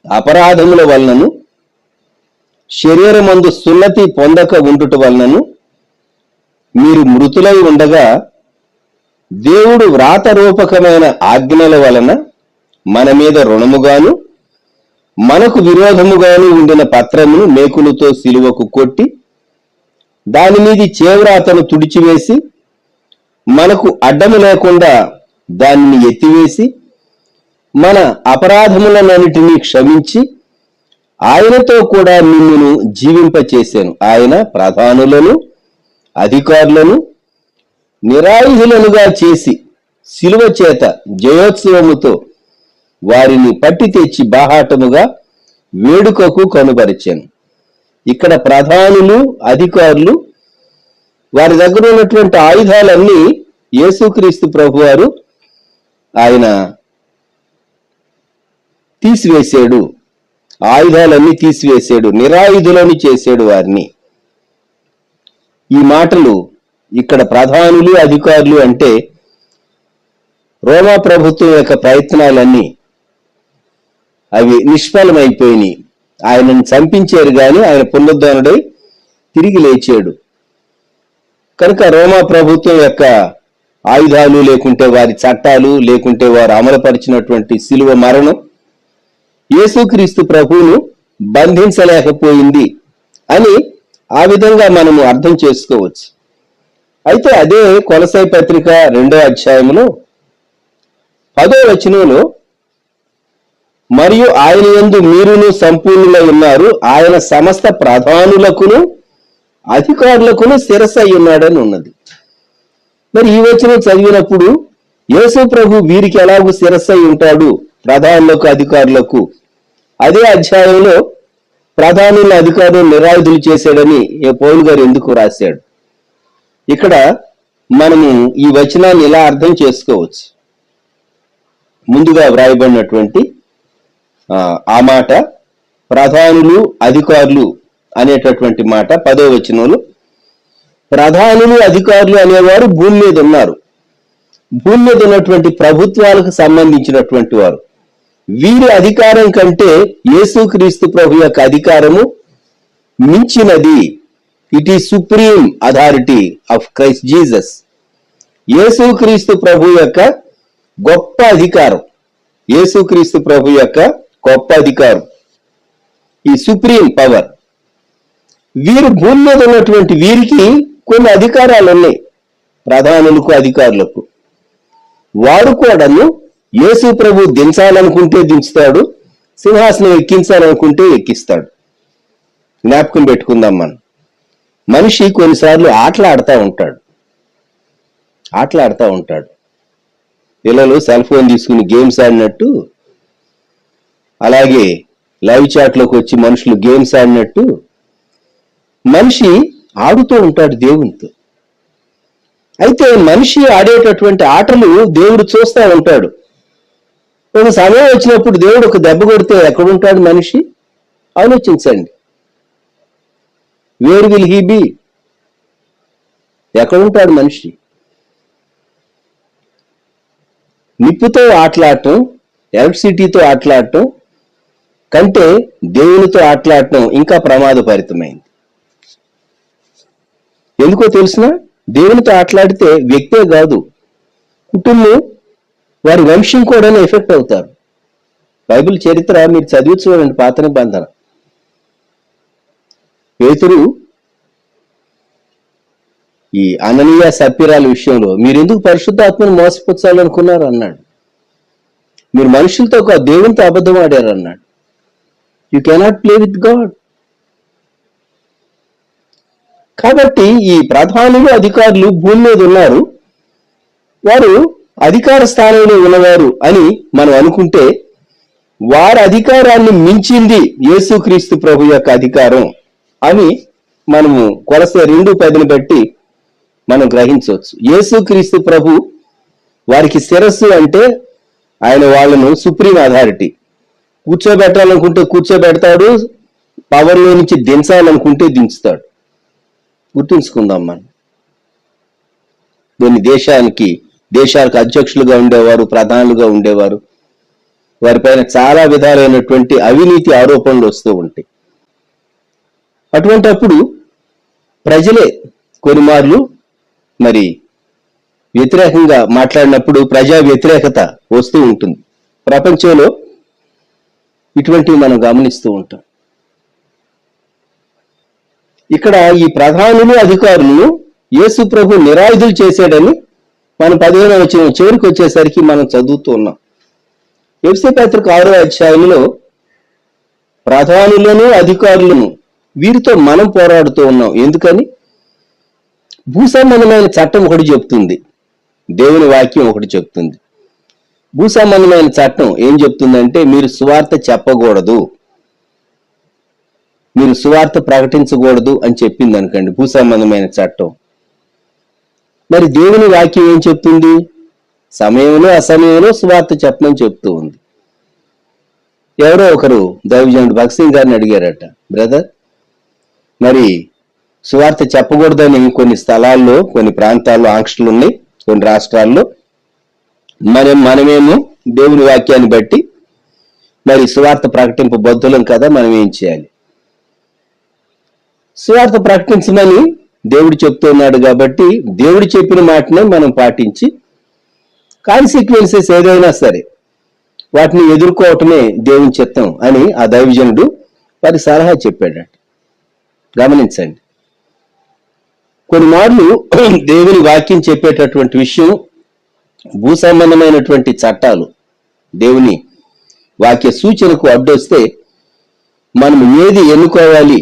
అపరాధముల వలనను శరీరమందు సున్నతి పొందక ఉండుట వలనను మీరు మృతులై ఉండగా దేవుడు వ్రాత రూపకమైన ఆజ్ఞల వలన మన మీద రుణముగాను మనకు విరోధముగాను ఉండిన పత్రమును మేకులతో సిలువకు కొట్టి దాని మీది చేవ్రాతను తుడిచివేసి మనకు అడ్డము లేకుండా దానిని ఎత్తివేసి మన అపరాధములన్నిటినీ క్షమించి ఆయనతో కూడా మిమ్మును జీవింపచేశాను. ఆయన ప్రధానులను, అధికారులను నిరాయుధులనుగా చేసి శిలువ చేత జయోత్సవముతో వారిని పట్టి తెచ్చి బాహాటముగా వేడుకకు కనుబరిచాను. ఇక్కడ ప్రధానులు, అధికారులు వారి దగ్గర ఉన్నటువంటి ఆయుధాలన్నీ యేసుక్రీస్తు ప్రభువారు ఆయన తీసివేశాడు. ఆయుధాలన్నీ తీసివేశాడు, నిరాయుధులని చేశాడు వారిని. ఈ మాటలు ఇక్కడ ప్రధానులు, అధికారులు అంటే రోమా ప్రభుత్వం యొక్క ప్రయత్నాలన్నీ అవి నిష్ఫలమైపోయినాయి. ఆయనను చంపించారు గాని ఆయన పునరుద్ధరణుడై తిరిగి లేచాడు. కనుక రోమా ప్రభుత్వం యొక్క ఆయుధాలు, లేకుంటే వారి చట్టాలు, లేకుంటే వారు అమలుపరిచినటువంటి శిలువ మరణం యేసుక్రీస్తు ప్రభువును బంధించలేకపోయింది అని ఆ విధంగా మనము అర్థం చేసుకోవచ్చు. అయితే అదే కొలసై పత్రిక 2వ అధ్యాయంలో 10వ వచనంలో, మరియు ఆయన యందు మీరును సంపూర్ణులై ఉన్నారు, ఆయన సమస్త ప్రధానులకును అధికారులకును శిరస్సై ఉన్నాడని ఉన్నది. మరి ఈ వచనం చదివినప్పుడు యేసు ప్రభు వీరికి ఎలాగూ శిరస్సై ఉంటాడు, ప్రధానులకు, అధికారులకు? అదే అధ్యాయంలో ప్రధానుల, అధికారులు నిరాయుధులు చేశాడని పౌలు గారు ఎందుకు రాశాడు? ఇక్కడ మనము ఈ వచనాన్ని ఇలా అర్థం చేసుకోవచ్చు. ముందుగా వ్రాయబడినటువంటి ఆ మాట ప్రధానులు, అధికారులు అనేటటువంటి మాట 10వ వచనంలో, ప్రధానులు, అధికారులు అనేవారు భూమి మీద ఉన్నారు. భూమి మీద ఉన్నటువంటి ప్రభుత్వాలకు సంబంధించినటువంటి వారు. వీరి అధికారం కంటే యేసుక్రీస్తు ప్రభు యొక్క అధికారము మించినది. It is supreme authority of Christ Jesus. యేసుక్రీస్తు ప్రభు యొక్క గొప్ప అధికారం, యేసుక్రీస్తు ప్రభు యొక్క గొప్ప అధికారం, ఈ సుప్రీం పవర్. వీరు భూమి మీద ఉన్నటువంటి వీరికి కొన్ని అధికారాలు ఉన్నాయి, ప్రధానులకు, అధికారులకు. వారు కూడాను యేసు ప్రభు దించాలనుకుంటే దించుతాడు, సింహాసనం ఎక్కించాలనుకుంటే ఎక్కిస్తాడు. జ్ఞాపకం పెట్టుకుందాం మనం. మనిషి కొన్నిసార్లు ఆటలాడుతూ ఉంటాడు. పిల్లలు సెల్ ఫోన్ తీసుకుని గేమ్స్ ఆడినట్టు, అలాగే లైవ్ చాట్లోకి వచ్చి మనుషులు గేమ్స్ ఆడినట్టు మనిషి ఆడుతూ ఉంటాడు దేవునితో. అయితే మనిషి ఆడేటటువంటి ఆటలు దేవుడు చూస్తూ ఉంటాడు. ఒక సమయం వచ్చినప్పుడు దేవుడు ఒక దెబ్బ కొడితే ఎక్కడుంటాడు మనిషి? ఆలోచించండి. Where will he be? ఎక్కడుంటాడు మనిషి? నిప్పుతో ఆటలాడటం, ఎలక్ట్రిసిటీతో ఆటలాడటం కంటే దేవునితో ఆటలాడటం ఇంకా ప్రమాదభరితమైంది. ఎందుకో తెలిసిన? దేవునితో ఆటలాడితే వ్యక్తే కాదు, కుటుంబం, వారి వంశం కూడా ఎఫెక్ట్ అవుతారు. బైబిల్ చరిత్ర మీరు చదివి చూడండి, పాత నిబంధన. పేతురు ఈ అననీయ సప్పిరాల విషయంలో మీరు ఎందుకు పరిశుద్ధాత్మను మోసపుచ్చాలనుకున్నారు అన్నాడు. మీరు మనుషులతో దేవునితో అబద్ధం ఆడారు అన్నాడు. You cannot play with God. కాబట్టి ఈ ప్రధానులు, అధికారులు భూమి మీద ఉన్నారు. వారు అధికార స్థానంలో ఉన్నవారు అని మనం అనుకుంటే, వారి అధికారాన్ని మించింది యేసుక్రీస్తు ప్రభు యొక్క అధికారం అని మనము కొలసై 2:10 బట్టి మనం గ్రహించవచ్చు. యేసుక్రీస్తు ప్రభు వారికి శిరస్సు అంటే ఆయన వాళ్ళను సుప్రీం అథారిటీ. కూర్చోబెట్టాలనుకుంటే కూర్చోబెడతాడు, పవర్లో నుంచి దించాలనుకుంటే దించుతాడు. గుర్తుంచుకుందాం మనం. కొన్ని దేశాలకు అధ్యక్షులుగా ఉండేవారు, ప్రధానులుగా ఉండేవారు. వారిపైన చాలా విధాలైనటువంటి అవినీతి ఆరోపణలు వస్తూ ఉంటాయి. అటువంటప్పుడు ప్రజలే కొన్నిమార్లు మరి వ్యతిరేకంగా మాట్లాడినప్పుడు ప్రజా వ్యతిరేకత వస్తూ ఉంటుంది. ప్రపంచంలో ఇటువంటివి మనం గమనిస్తూ ఉంటాం. ఇక్కడ ఈ ప్రధానులు, అధికారులను యేసు ప్రభు నిరాయుధులు చేశాడని మనం 15వ వచనం చివరికి వచ్చేసరికి మనం చదువుతూ ఉన్నాం. ఎఫెసీ పత్రిక 6వ అధ్యాయంలో ప్రధానులను, అధికారులను వీరితో మనం పోరాడుతూ ఉన్నాం. ఎందుకని? భూసంబంధమైన చట్టం ఒకటి చెప్తుంది, దేవుని వాక్యం ఒకటి చెప్తుంది. భూసంబంధమైన చట్టం ఏం చెప్తుందంటే, మీరు సువార్త చెప్పకూడదు, మీరు సువార్త ప్రకటించకూడదు అని చెప్పింది అనుకోండి భూసంబంధమైన చట్టం. మరి దేవుని వాక్యం ఏం చెప్తుంది? సమయంలో అసమయంలో సువార్త చెప్పమని చెప్తూ ఉంది. ఎవరో ఒకరు దైవజనుడు భగత్ సింగ్ గారిని అడిగారట, బ్రదర్ మరి సువార్త చెప్పకూడదని కొన్ని స్థలాల్లో కొన్ని ప్రాంతాల్లో ఆంక్షలు ఉన్నాయి, కొన్ని రాష్ట్రాల్లో. మనమేమో దేవుని వాక్యాన్ని బట్టి మరి సువార్త ప్రకటింపబద్ధులం కదా, మనం ఏం చేయాలి? సువార్త ప్రకటించమని దేవుడు చెప్తున్నాడు కాబట్టి దేవుడు చెప్పిన మాటనే మనం పాటించి కాన్సిక్వెన్సెస్ ఏదైనా సరే వాటిని ఎదుర్కోవటమే దేవుని చిత్తం అని ఆ దైవజనుడు వారి సలహా చెప్పాడట. గమనించండి, కొన్ని మార్లు దేవుని వాక్యం చెప్పేటటువంటి విషయం భూ సంబంధమైనటువంటి చట్టాలు దేవుని వాక్య సూచనకు అడ్డొస్తే మనం ఏది ఎన్నుకోవాలి?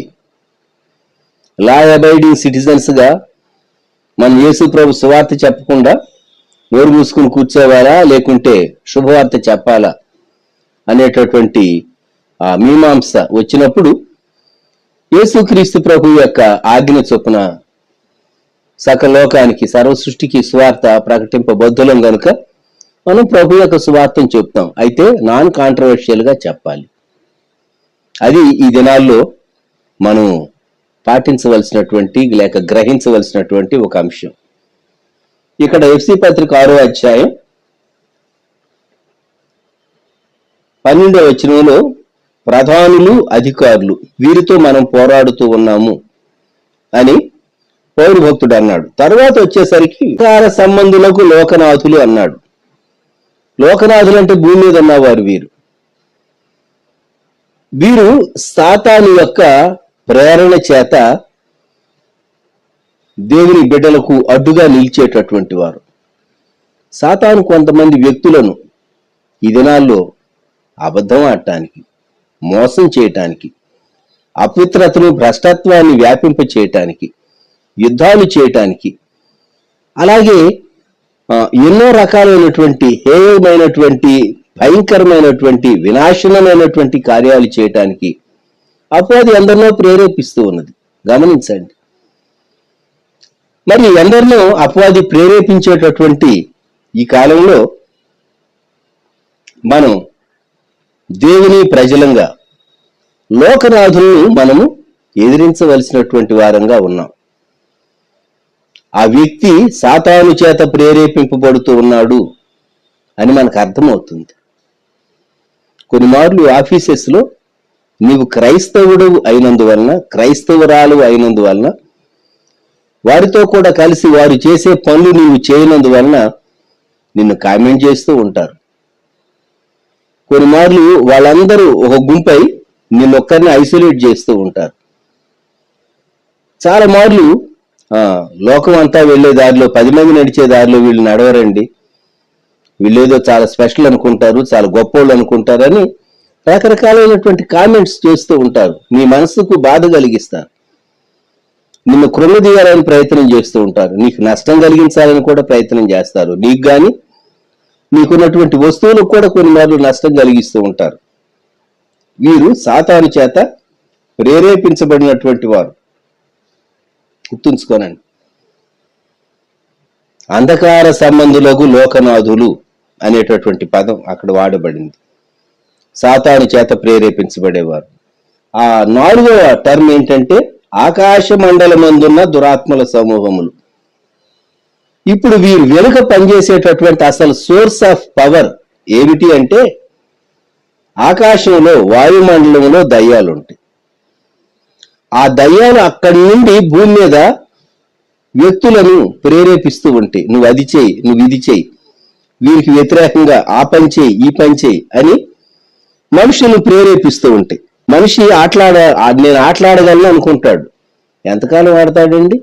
లా అబైడింగ్ సిటిజన్స్ గా మనం యేసు ప్రభు సువార్త చెప్పకుండా నోరు మూసుకుని కూర్చోవాలా, లేకుంటే శుభవార్త చెప్పాలా అనేటటువంటి ఆ మీమాంస వచ్చినప్పుడు యేసుక్రీస్తు ప్రభు యొక్క ఆజ్ఞ చొప్పున సకల లోకానికి సర్వ సృష్టికి సువార్త ప్రకటింపబద్ధులం గనుక మనం ప్రభు యొక్క సువార్తను చెప్తాం. అయితే నాన్ కాంట్రవర్షియల్ గా చెప్పాలి. అది ఈ దినాల్లో మనం పాటించవలసినటువంటి లేక గ్రహించవలసినటువంటి ఒక అంశం. ఇక్కడ ఎఫ్సి పత్రిక 6వ అధ్యాయం 12వ వచనంలో ప్రధానులు అధికారులు వీరితో మనం పోరాడుతూ ఉన్నాము అని పౌరు భక్తుడు అన్నాడు. తర్వాత వచ్చేసరికి అధికార సంబంధులకు లోకనాథులు అన్నాడు. లోకనాథులు అంటే భూమి మీద ఉన్నవారు. వీరు సాతాను యొక్క ప్రేరణ చేత దేవుని బిడ్డలకు అడ్డుగా నిలిచేటటువంటి వారు. సాతాను కొంతమంది వ్యక్తులను ఈ దినాల్లో అబద్ధం ఆడటానికి, మోసం చేయటానికి, అపవిత్రతను భ్రష్టత్వాన్ని వ్యాపింప చేయటానికి, యుద్ధాలు చేయటానికి, అలాగే ఎన్నో రకాలైనటువంటి హేయమైనటువంటి భయంకరమైనటువంటి వినాశనమైనటువంటి కార్యాలు చేయటానికి అపవాది అందరిలో ప్రేరేపిస్తూ ఉన్నది. గమనించండి, మరి ఎందరినో అపవాది ప్రేరేపించేటటువంటి ఈ కాలంలో మనం దేవుని ప్రజలంగా లోకనాథులను మనము ఎదిరించవలసినటువంటి వారంగా ఉన్నాం. ఆ వ్యక్తి సాతాను చేత ప్రేరేపింపబడుతూ ఉన్నాడు అని మనకు అర్థమవుతుంది. కొన్ని మార్లు ఆఫీసెస్ లో నీవు క్రైస్తవుడు అయినందువలన, క్రైస్తవురాలు అయినందువలన, వారితో కూడా కలిసి వారు చేసే పనులు నీవు చేయనందువలన నిన్ను కామెంట్ చేస్తూ ఉంటారు. కొన్ని మార్లు వాళ్ళందరూ ఒక గుంపై నిన్నొక్కరిని ఐసోలేట్ చేస్తూ ఉంటారు. చాలా మార్లు లోకం అంతా వెళ్లే దారిలో 10 మంది నడిచే దారిలో వీళ్ళు నడవరండి, వీళ్ళేదో చాలా స్పెషల్ అనుకుంటారు, చాలా గొప్పోళ్ళు అనుకుంటారని రకరకాలైనటువంటి కామెంట్స్ చేస్తూ ఉంటారు. నీ మనసుకు బాధ కలిగిస్తారు, నిన్ను కృంగదీయాలని ప్రయత్నం చేస్తూ ఉంటారు, నీకు నష్టం కలిగించాలని కూడా ప్రయత్నం చేస్తారు. నీకు కానీ నీకున్నటువంటి వస్తువులకు కూడా కొన్ని మార్లు నష్టం కలిగిస్తూ ఉంటారు. వీరు సాతాను చేత ప్రేరేపించబడినటువంటి వారు. గుర్తుంచుకోనండి, అంధకార సంబంధులకు లోకనాథులు అనేటటువంటి పదం అక్కడ వాడబడింది. సాతాను చేత ప్రేరేపించబడేవారు. ఆ 4వ టర్మ్ ఏంటంటే ఆకాశ మండలమందున్న దురాత్మల సమూహములు. ఇప్పుడు వీరు వెనుక పనిచేసేటటువంటి అసలు సోర్స్ ఆఫ్ పవర్ ఏమిటి అంటే ఆకాశంలో వాయుమండలంలో దయ్యాలు ఉంటాయి. ఆ దయ్యాలు అక్కడి నుండి భూమి మీద వ్యక్తులను ప్రేరేపిస్తూ ఉంటాయి. నువ్వు అది చేయి, నువ్వు ఇది చేయి, వీరికి వ్యతిరేకంగా ఆ పని చేయి, ఈ పని చేయి అని మనుషులను ప్రేరేపిస్తూ ఉంటాయి. మనిషి నేను ఆటలాడగలను అనుకుంటాడు. ఎంతకాలం ఆడతాడండి?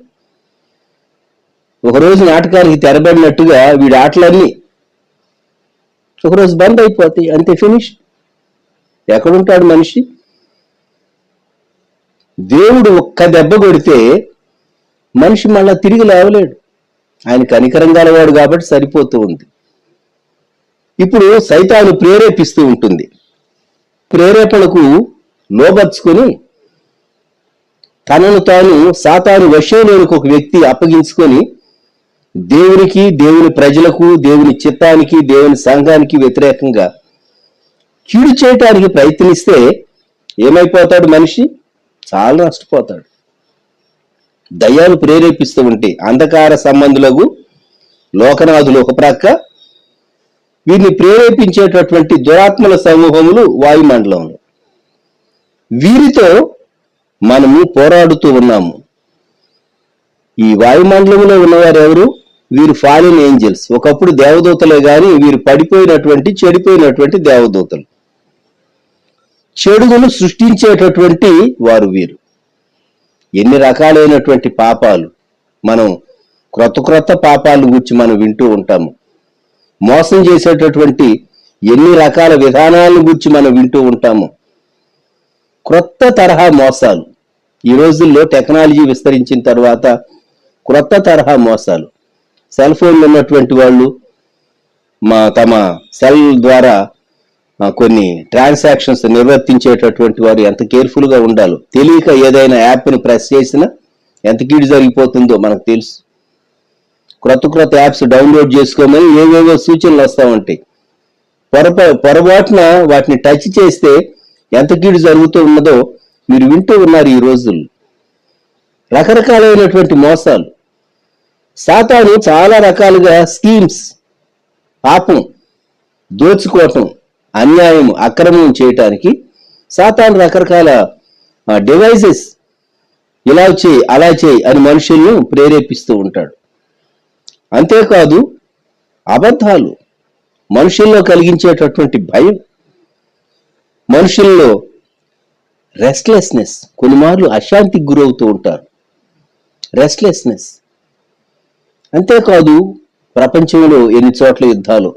ఒకరోజు నాటకానికి తెరబడినట్టుగా వీడి ఆటలన్నీ ఒకరోజు బంద్ అయిపోతాయి, అంతే, ఫినిష్. ఎక్కడుంటాడు మనిషి? దేవుడు ఒక్క దెబ్బ కొడితే మనిషి మళ్ళా తిరిగి లేవలేడు. ఆయన కనికరం గలవాడు కాబట్టి సరిపోతూ ఉంది. ఇప్పుడు సైతాను ప్రేరేపిస్తూ ఉంటుంది. ప్రేరేపణకు లోబర్చుకొని తనను తాను సాతాను వశంలోనికి ఒక వ్యక్తి అప్పగించుకొని దేవునికి, దేవుని ప్రజలకు, దేవుని చిత్తానికి, దేవుని సంఘానికి వ్యతిరేకంగా కీడు చేయటానికి ప్రయత్నిస్తే ఏమైపోతాడు మనిషి? చాలా నష్టపోతాడు. దయ్యాలు ప్రేరేపిస్తూ ఉంటే అంధకార సంబంధులకు లోకనాథులు ఒక ప్రక్క, వీరిని ప్రేరేపించేటటువంటి దురాత్మల సమూహములు వాయుమండలంలో. వీరితో మనము పోరాడుతూ ఉన్నాము. ఈ వాయుమండలంలో ఉన్నవారు ఎవరు? వీరు ఫాలిన్ ఏంజల్స్. ఒకప్పుడు దేవదూతలే గాని వీరు పడిపోయినటువంటి, చెడిపోయినటువంటి దేవదూతలు. చెడుగును సృష్టించేటటువంటి వారు వీరు. ఎన్ని రకాలైనటువంటి పాపాలు మనం క్రొత్త పాపాల గురించి మనం వింటూ ఉంటాము. మోసం చేసేటటువంటి ఎన్ని రకాల విధానాలను గురించి మనం వింటూ ఉంటాము. క్రొత్త తరహా మోసాలు ఈ రోజుల్లో టెక్నాలజీ విస్తరించిన తర్వాత క్రొత్త తరహా మోసాలు. సెల్ ఫోన్లు ఉన్నటువంటి వాళ్ళు తమ సెల్ ద్వారా కొన్ని ట్రాన్సాక్షన్స్ నిర్వర్తించేటటువంటి వారు ఎంత కేర్ఫుల్ గా ఉండాలో. తెలియక ఏదైనా యాప్ని ప్రెస్ చేసినా ఎంత కీడు జరిగిపోతుందో మనకు తెలుసు. క్రొత్త యాప్స్ డౌన్లోడ్ చేసుకోమని ఏవేవో సూచనలు వస్తూ ఉంటాయి. పొరపాటున వాటిని టచ్ చేస్తే ఎంత కీడు జరుగుతూ ఉన్నదో మీరు వింటూ ఉన్నారు ఈ రోజుల్లో. రకరకాలైనటువంటి మోసాలు. సాతాను చాలా రకాలుగా స్కీమ్స్, పాపం, దోచుకోవటం, అన్యాయం, అక్రమం చేయటానికి సాతాను రకరకాల డివైజెస్, ఇలా చేయి అలా చేయి అని మనుషులను ప్రేరేపిస్తూ ఉంటాడు. అంతేకాదు అబద్ధాలు మనుషుల్లో కలిగించేటటువంటి భయం, మనుషుల్లో రెస్ట్లెస్నెస్. కొన్ని మార్లు అశాంతికి గురవుతూ ఉంటారు. రెస్ట్లెస్నెస్. అంతేకాదు ప్రపంచంలో ఎన్ని చోట్ల యుద్ధాలు.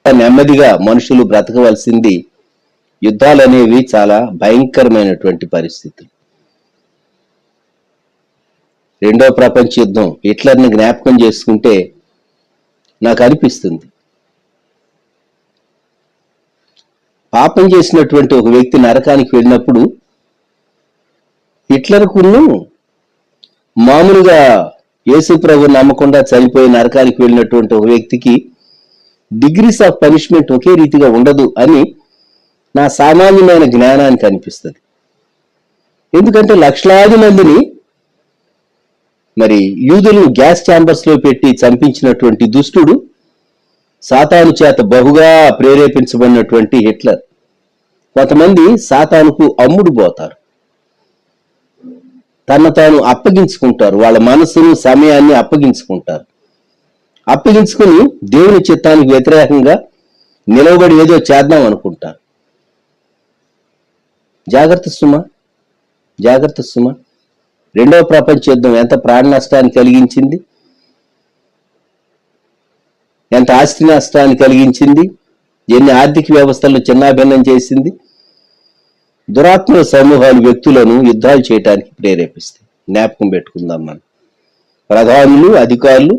నెమ్మదిగా మనుషులు బ్రతకవలసింది. యుద్ధాలు అనేవి చాలా భయంకరమైనటువంటి పరిస్థితులు. రెండో ప్రపంచ యుద్ధం, హిట్లర్ని జ్ఞాపకం చేసుకుంటే నాకు అనిపిస్తుంది, పాపం చేసినటువంటి ఒక వ్యక్తి నరకానికి వెళ్ళినప్పుడు హిట్లర్కును మామూలుగా యేసు ప్రభు నమ్మకుండా చనిపోయి నరకానికి వెళ్ళినటువంటి ఒక వ్యక్తికి డిగ్రీస్ ఆఫ్ పనిష్మెంట్ ఒకే రీతిగా ఉండదు అని నా సామాన్యమైన జ్ఞానానికి అనిపిస్తుంది. ఎందుకంటే లక్షలాది మందిని మరి యూదులను గ్యాస్ ఛాంబర్స్ లో పెట్టి చంపించినటువంటి దుష్టుడు, సాతాను చేత బహుగా ప్రేరేపించబడినటువంటి హిట్లర్. కొంతమంది సాతానుకు అమ్ముడు పోతారు, తను తాను అప్పగించుకుంటారు, వాళ్ళ మనసును సమయాన్ని అప్పగించుకుంటారు. అప్పగించుకుని దేవుని చిత్తానికి వ్యతిరేకంగా నిలవబడి ఏదో చేద్దాం అనుకుంటారు. జాగ్రత్త సుమ, జాగ్రత్త సుమ. రెండవ ప్రపంచ యుద్ధం ఎంత ప్రాణ నష్టాన్ని కలిగించింది, ఎంత ఆస్తి నష్టాన్ని కలిగించింది, ఎన్ని ఆర్థిక వ్యవస్థలను చిన్నాభిన్నం చేసింది. దురాత్మల సమూహాలు వ్యక్తులను యుద్ధాలు చేయడానికి ప్రేరేపిస్తాయి. జ్ఞాపకం పెట్టుకుందాం మనం. ప్రధానులు, అధికారులు,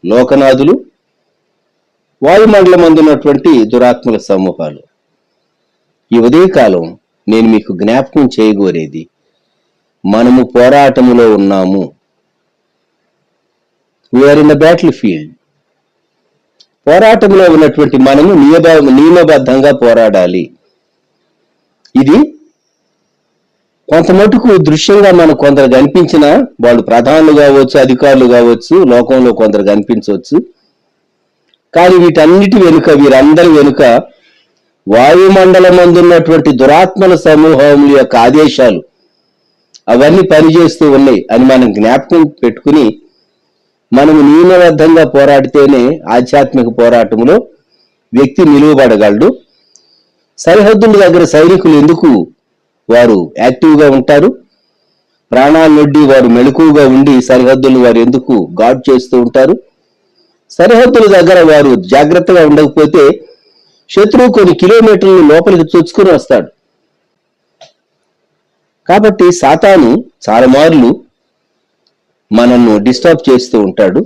లోకనాథులు, వాయుమండలం అందున్నటువంటి దురాత్మల సమూహాలు. ఈ ఉదయకాలం నేను మీకు జ్ఞాపకం చేయగోరేది, మనము పోరాటములో ఉన్నాము. We are in the battlefield. పోరాటంలో ఉన్నటువంటి మనము నియమబద్ధంగా పోరాడాలి. ఇది కొంత మటుకు దృశ్యంగా మనకు కొందరు కనిపించినా, వాళ్ళు ప్రధానులు కావచ్చు, అధికారులు కావచ్చు, లోకంలో కొందరు కనిపించవచ్చు. కానీ వీటన్నిటి వెనుక, వీరందరి వెనుక వాయుమండలం అందున్నటువంటి దురాత్మల సమూహముల యొక్క ఆదేశాలు అవన్నీ పనిచేస్తూ ఉన్నాయి అని మనం జ్ఞాపకం పెట్టుకుని మనము నియమబద్ధంగా పోరాడితేనే ఆధ్యాత్మిక పోరాటంలో వ్యక్తి నిలువబడగలడు. సరిహద్దుల దగ్గర సైనికులు ఎందుకు వారు యాక్టివ్గా ఉంటారు? ప్రాణాలొడ్డి వారు మెలకువగా ఉండి సరిహద్దులు వారు ఎందుకు గార్డ్ చేస్తూ ఉంటారు? సరిహద్దుల దగ్గర వారు జాగ్రత్తగా ఉండకపోతే శత్రువు కొన్ని కిలోమీటర్లు లోపలికి చొచ్చుకుని వస్తాడు. కాబట్టి సాతాను చాలా మార్లు మనల్ని డిస్టర్బ్ చేస్తూ ఉంటాడు.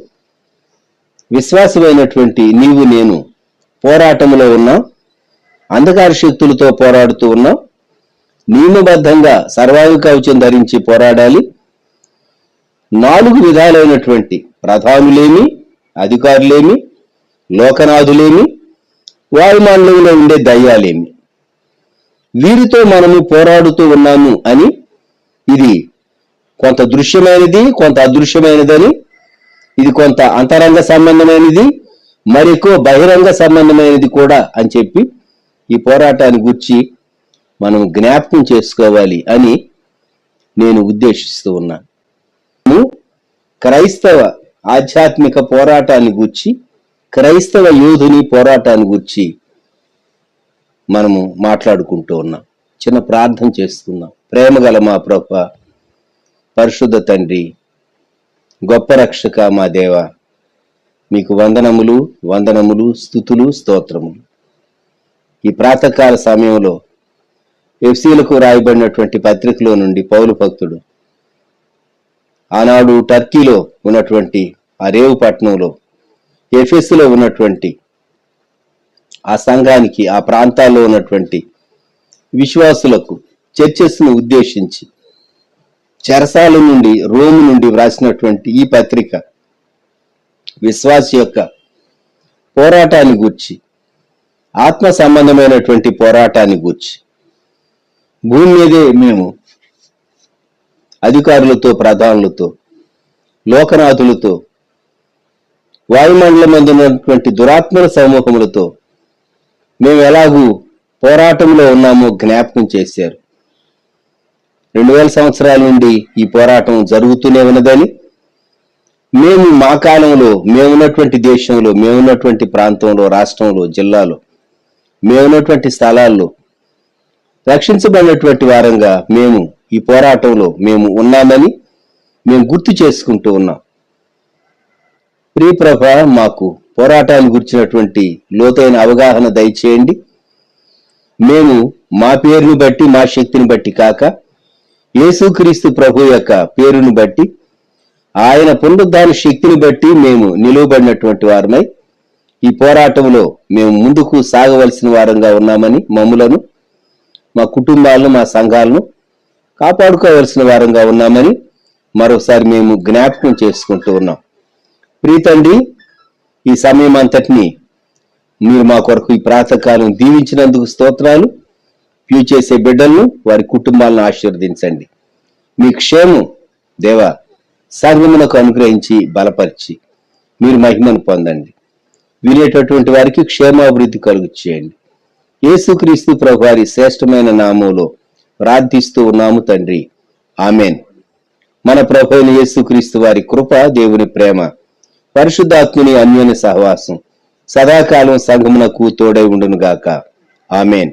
విశ్వాసమైనటువంటి నీవు నేను పోరాటంలో ఉన్నాం, అంధకార శక్తులతో పోరాడుతూ ఉన్నాం. నియమబద్ధంగా సర్వాంగ కవచం ధరించి పోరాడాలి. 4 విధాలైనటువంటి ప్రధానులేమి, అధికారులేమి, లోకనాథులేమి, వాయుమండలంలో ఉండే దయ్యాలేమి, వీరితో మనము పోరాడుతూ ఉన్నాము అని, ఇది కొంత దృశ్యమైనది, కొంత అదృశ్యమైనదని, ఇది కొంత అంతరంగ సంబంధమైనది, మరెక్కువ బహిరంగ సంబంధమైనది కూడా అని చెప్పి ఈ పోరాటాన్ని గురించి మనం జ్ఞాపకం చేసుకోవాలి అని నేను ఉద్దేశిస్తూ ఉన్నాను. క్రైస్తవ ఆధ్యాత్మిక పోరాటాన్ని గూర్చి, క్రైస్తవ యోధుని పోరాటాన్ని గూర్చి మనము మాట్లాడుకుంటూ ఉన్నాం. చిన్న ప్రార్థన చేసుకుందాం. ప్రేమగల మా ప్రభువా, పరిశుద్ధ తండ్రి, గొప్ప రక్షక మా దేవ, మీకు వందనములు, వందనములు, స్తుతులు, స్తోత్రములు. ఈ ప్రాతకాల సమయంలో ఎఫ్సీలకు రాయబడినటువంటి పత్రికలో నుండి పౌలు భక్తుడు ఆనాడు టర్కీలో ఉన్నటువంటి ఆ రేవు పట్టణంలో, ఎఫెసులో ఉన్నటువంటి ఆ సంఘానికి, ఆ ప్రాంతాల్లో ఉన్నటువంటి విశ్వాసులకు, చర్చెస్ను ఉద్దేశించి చెరసాల నుండి, రోము నుండి వ్రాసినటువంటి ఈ పత్రిక విశ్వాస యొక్క పోరాటాన్ని గూర్చి, ఆత్మ సంబంధమైనటువంటి పోరాటాన్ని గూర్చి, భూమి మీదే మేము అధికారులతో, ప్రధానులతో, లోకనాథులతో, వాయుమండలం మందు ఉన్నటువంటి దురాత్మల సమూహములతో మేము ఎలాగూ పోరాటంలో ఉన్నామో జ్ఞాపకం చేశారు. 2000 సంవత్సరాల నుండి ఈ పోరాటం జరుగుతూనే ఉన్నదని, మేము మా కాలంలో, మేమున్నటువంటి దేశంలో, మేమున్నటువంటి ప్రాంతంలో, రాష్ట్రంలో, జిల్లాలో, మేమున్నటువంటి స్థలాల్లో రక్షించబడినటువంటి వారంగా మేము ఈ పోరాటంలో మేము ఉన్నామని మేము గుర్తు చేసుకుంటూ ఉన్నాం. ప్రియప్రభ, మాకు పోరాటాన్ని గురించినటువంటి లోతైన అవగాహన దయచేయండి. మేము మా పేరును బట్టి, మా శక్తిని బట్టి కాక, యేసుక్రీస్తు ప్రభు యొక్క పేరును బట్టి, ఆయన పునరుద్ధాన శక్తిని బట్టి మేము నిలువబడినటువంటి వారమై ఈ పోరాటంలో మేము ముందుకు సాగవలసిన వారంగా ఉన్నామని, మమ్ములను, మా కుటుంబాలను, మా సంఘాలను కాపాడుకోవలసిన వారంగా ఉన్నామని మరోసారి మేము జ్ఞాపకం చేసుకుంటూ ఉన్నాం. ప్రీతండి, ఈ సమయం అంతటిని మీరు మా కొరకు ఈ ప్రాతకాలం దీవించినందుకు స్తోత్రాలు. ప్యూ చేసే బిడ్డలను, వారి కుటుంబాలను ఆశీర్వదించండి. మీ క్షేమం దేవా సంఘమునకు అనుగ్రహించి బలపరిచి మీరు మహిమను పొందండి. వినేటటువంటి వారికి క్షేమాభివృద్ధి కలుగు చేయండి. యేసుక్రీస్తు ప్రభు వారి శ్రేష్టమైన నామంలో ప్రార్థిస్తూ ఉన్నాము తండ్రి, ఆమెన్. మన ప్రభు అయిన యేసుక్రీస్తు వారి కృప, దేవుని ప్రేమ, పరిశుద్ధాత్ముని అన్యోన్య సహవాసం సదాకాలం సంఘమునకు తోడై ఉండును గాక. ఆమెన్.